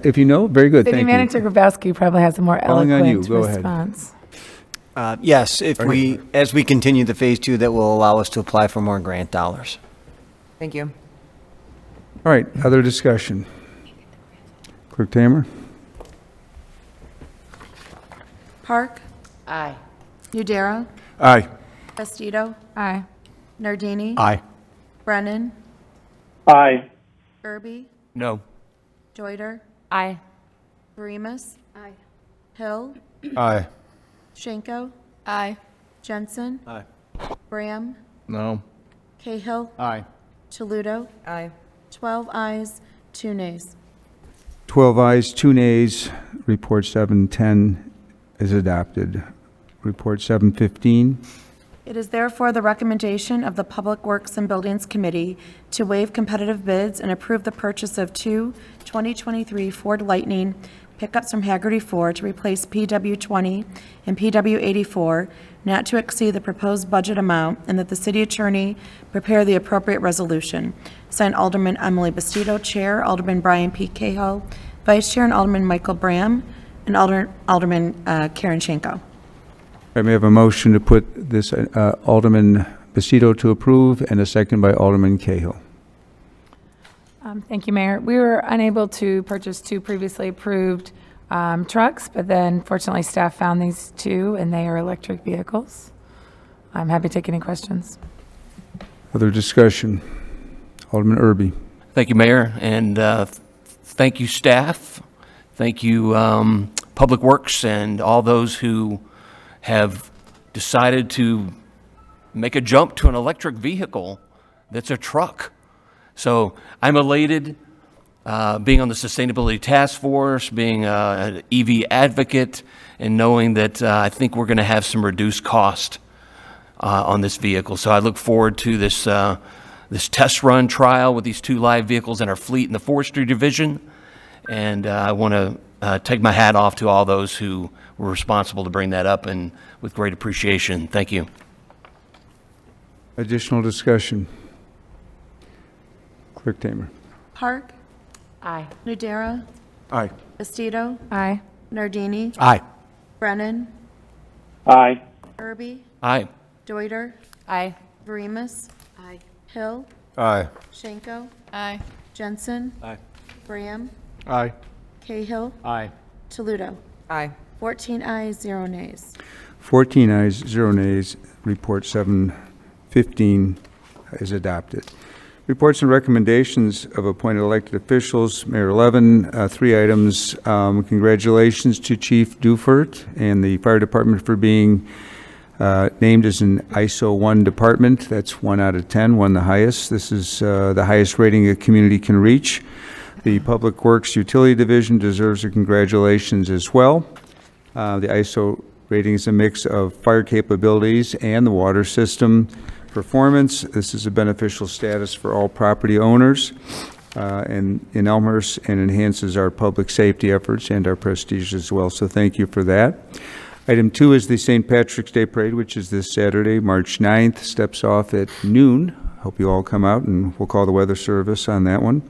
If you know, very good, City thank you. Manager Grabowski probably has a more Calling on you. eloquent Go ahead. response. Yes, as we continue the phase 2, that will allow us to apply for more grant dollars. Thank you. All right, other discussion. Clerk Tamer? Park? Aye. Nudera? Aye. Bastido? Aye. Nardini? Aye. Brennan? Aye. Irby? No. Joyder? Aye. Verimas? Aye. Hill? Aye. Schenko? Aye. Jensen? Aye. Graham? No. Cahill? Aye. Toledo? Aye. 12 ayes, 2 nays. 12 ayes, 2 nays. Report 710 is adopted. Report 715. It is therefore the recommendation of the Public Works and Buildings Committee to waive competitive bids and approve the purchase of 2 2023 Ford Lightning pickups from Haggerty Ford to replace PW20 and PW84, not to exceed the proposed budget amount, and that the city attorney prepare the appropriate resolution. Signed, Alderman Emily Bastido, Chair, Alderman Brian P. Cahill, Vice Chair, and Alderman Michael Bram, and Alderman Karen Schenko. I may have a motion to put this Alderman Bastido to approve and a second by Alderman Cahill. Thank you, Mayor. We were unable to purchase 2 previously approved trucks, but then fortunately staff found these 2 and they are electric vehicles. I'm happy to take any questions. Other discussion? Alderman Irby. Thank you, Mayor, and thank you, staff. Thank you, Public Works, and all those who have decided to make a jump to an electric vehicle that's a truck. So I'm elated being on the Sustainability Task Force, being an EV advocate, and knowing that I think we're going to have some reduced cost on this vehicle. So I look forward to this this test run trial with these 2 live vehicles in our fleet in the Forestry Division. And I want to take my hat off to all those who were responsible to bring that up, and with great appreciation. Thank you. Additional discussion? Clerk Tamer. Park? Aye. Nudera? Aye. Bastido? Aye. Nardini? Aye. Brennan? Aye. Irby? Aye. Joyder? Aye. Verimas? Aye. Hill? Aye. Schenko? Aye. Jensen? Aye. Graham? Aye. Cahill? Aye. Toledo? Aye. 14 ayes, 0 nays. 14 ayes, 0 nays. Report 715 is adopted. Reports and recommendations of appointed elected officials. Mayor Levin, 3 items. Congratulations to Chief Dufert and the Fire Department for being named as an ISO 1 department. That's 1 out of 10, won the highest. This is the highest rating a community can reach. The Public Works Utility Division deserves a congratulations as well. The ISO Rating is a mix of fire capabilities and the water system performance. This is a beneficial status for all property owners and in Elmhurst, and enhances our public safety efforts and our prestige as well. So thank you for that. Item 2 is the St. Patrick's Day Parade, which is this Saturday, March 9th. Steps off at noon. Hope you all come out, and we'll call the weather service on that one.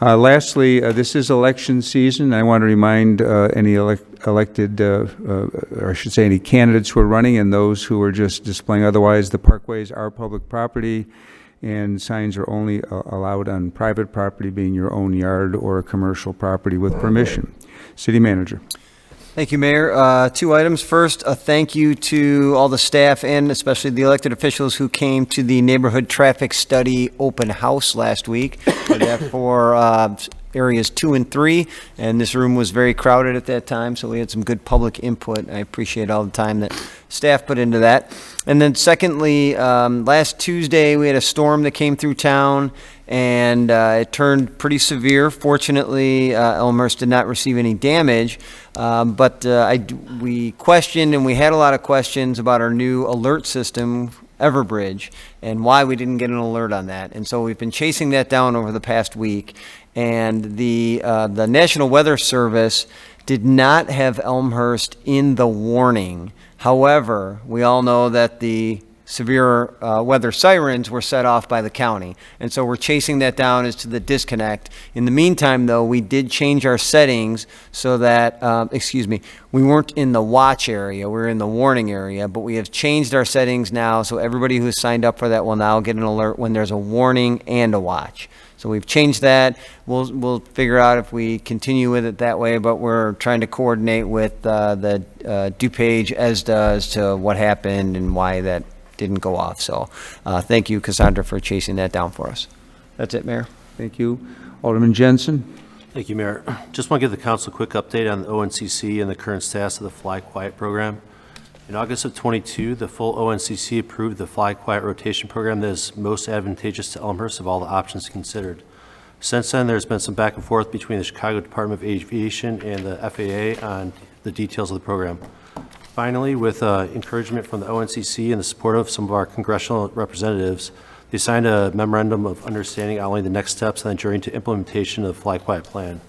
Lastly, this is election season. I want to remind any elected, or I should say any candidates who are running and those who are just displaying otherwise, the parkways are public property, and signs are only allowed on private property, being your own yard or a commercial property with permission. City Manager. Thank you, Mayor. 2 items. First, a thank you to all the staff and especially the elected officials who came to the Neighborhood Traffic Study open house last week. We did that for areas 2 and 3, and this room was very crowded at that time, so we had some good public input. I appreciate all the time that staff put into that. And then secondly, last Tuesday we had a storm that came through town, and it turned pretty severe. Fortunately, Elmhurst did not receive any damage, but we questioned, and we had a lot of questions about our new alert system, Everbridge, and why we didn't get an alert on that. And so we've been chasing that down over the past week, and the National Weather Service did not have Elmhurst in the warning. However, we all know that the severe weather sirens were set off by the county, and so we're chasing that down as to the disconnect. In the meantime, though, we did change our settings so that, we weren't in the watch area, we were in the warning area, but we have changed our settings now, so everybody who's signed up for that will now get an alert when there's a warning and a watch. So we've changed that. We'll figure out if we continue with it that way, but we're trying to coordinate with the DuPage ESDA as to what happened and why that didn't go off. So thank you, Cassandra, for chasing that down for us. That's it, Mayor. Thank you. Alderman Jensen. Thank you, Mayor. Just want to give the council a quick update on the ONCC and the current status of the Fly Quiet program. In August of 22, the full ONCC approved the Fly Quiet rotation program that is most advantageous to Elmhurst of all the options considered. Since then, there's been some back and forth between the Chicago Department of Aviation and the FAA on the details of the program. Finally, with encouragement from the ONCC and the support of some of our congressional representatives, they signed a memorandum of understanding outlining the next steps on the journey to implementation of the Fly Quiet plan.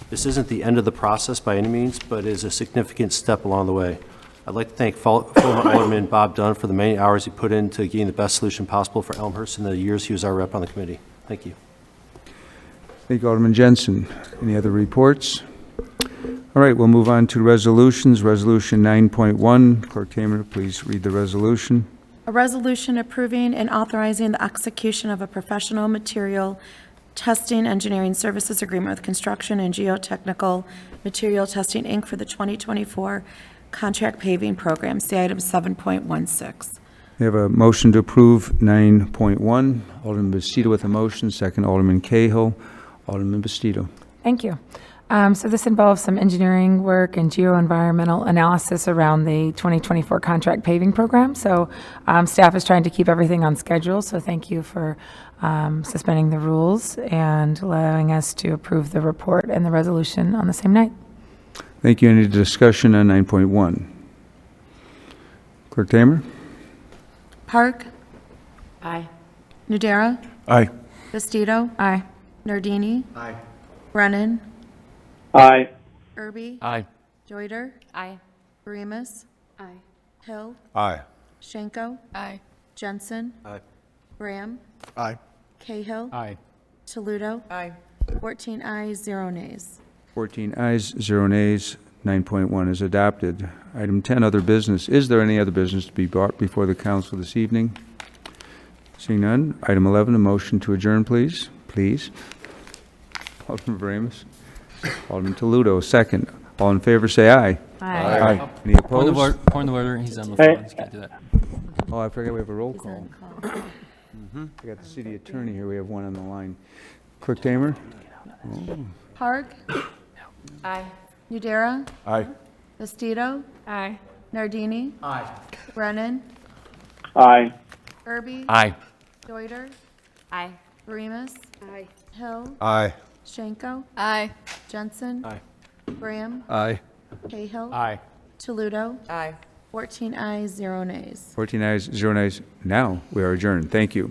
This isn't the end of the process by any means, but is a significant step along the way. I'd like to thank former Alderman Bob Dunn for the many hours he put into getting the best solution possible for Elmhurst in the years he was our rep on the committee. Thank you. Thank you, Alderman Jensen. Any other reports? All right, we'll move on to resolutions. Resolution 9.1. Clerk Tamer, please read the resolution. A resolution approving and authorizing the execution of a professional material testing engineering services agreement with Construction and Geotechnical Material Testing, Inc. for the 2024 contract paving program. See item 7.16. We have a motion to approve 9.1. Alderman Bastido with a motion. Second, Alderman Cahill. Alderman Bastido. Thank you. So this involves some engineering work and geoenvironmental analysis around the 2024 contract paving program. So staff is trying to keep everything on schedule. So thank you for suspending the rules and allowing us to approve the report and the resolution on the same night. Thank you. Any discussion on 9.1? Clerk Tamer? Park? Aye. Nudera? Aye. Bastido? Aye. Nardini? Aye. Brennan? Aye. Irby? Aye. Joyder? Aye. Bremus? Aye. Hill? Aye. Schenko? Aye. Jensen? Aye. Graham? Aye. Cahill? Aye. Toledo? Aye. 14 ayes, 0 nays. 14 ayes, 0 nays. 9.1 is adopted. Item 10, other business. Is there any other business to be brought before the council this evening? Seeing none. Item 11, a motion to adjourn, please. Please. Alderman Bremus. Alderman Toledo, second. All in favor, say aye. Aye. Any opposed? Point of order. He's on the phone. He's got to do that. Oh, I forgot we have a roll call. I got the city attorney here. We have one on the line. Clerk Tamer? Park? Aye. Nudera? Aye. Bastido? Aye. Nardini? Aye. Brennan? Aye. Irby? Aye. Joyder? Aye. Bremus? Aye. Hill? Aye. Schenko? Aye. Jensen? Aye. Graham? Aye. Cahill? Aye. Toludo. Aye. 14 ayes, 0 nays. 14 ayes, 0 nays. Now we are adjourned. Thank you.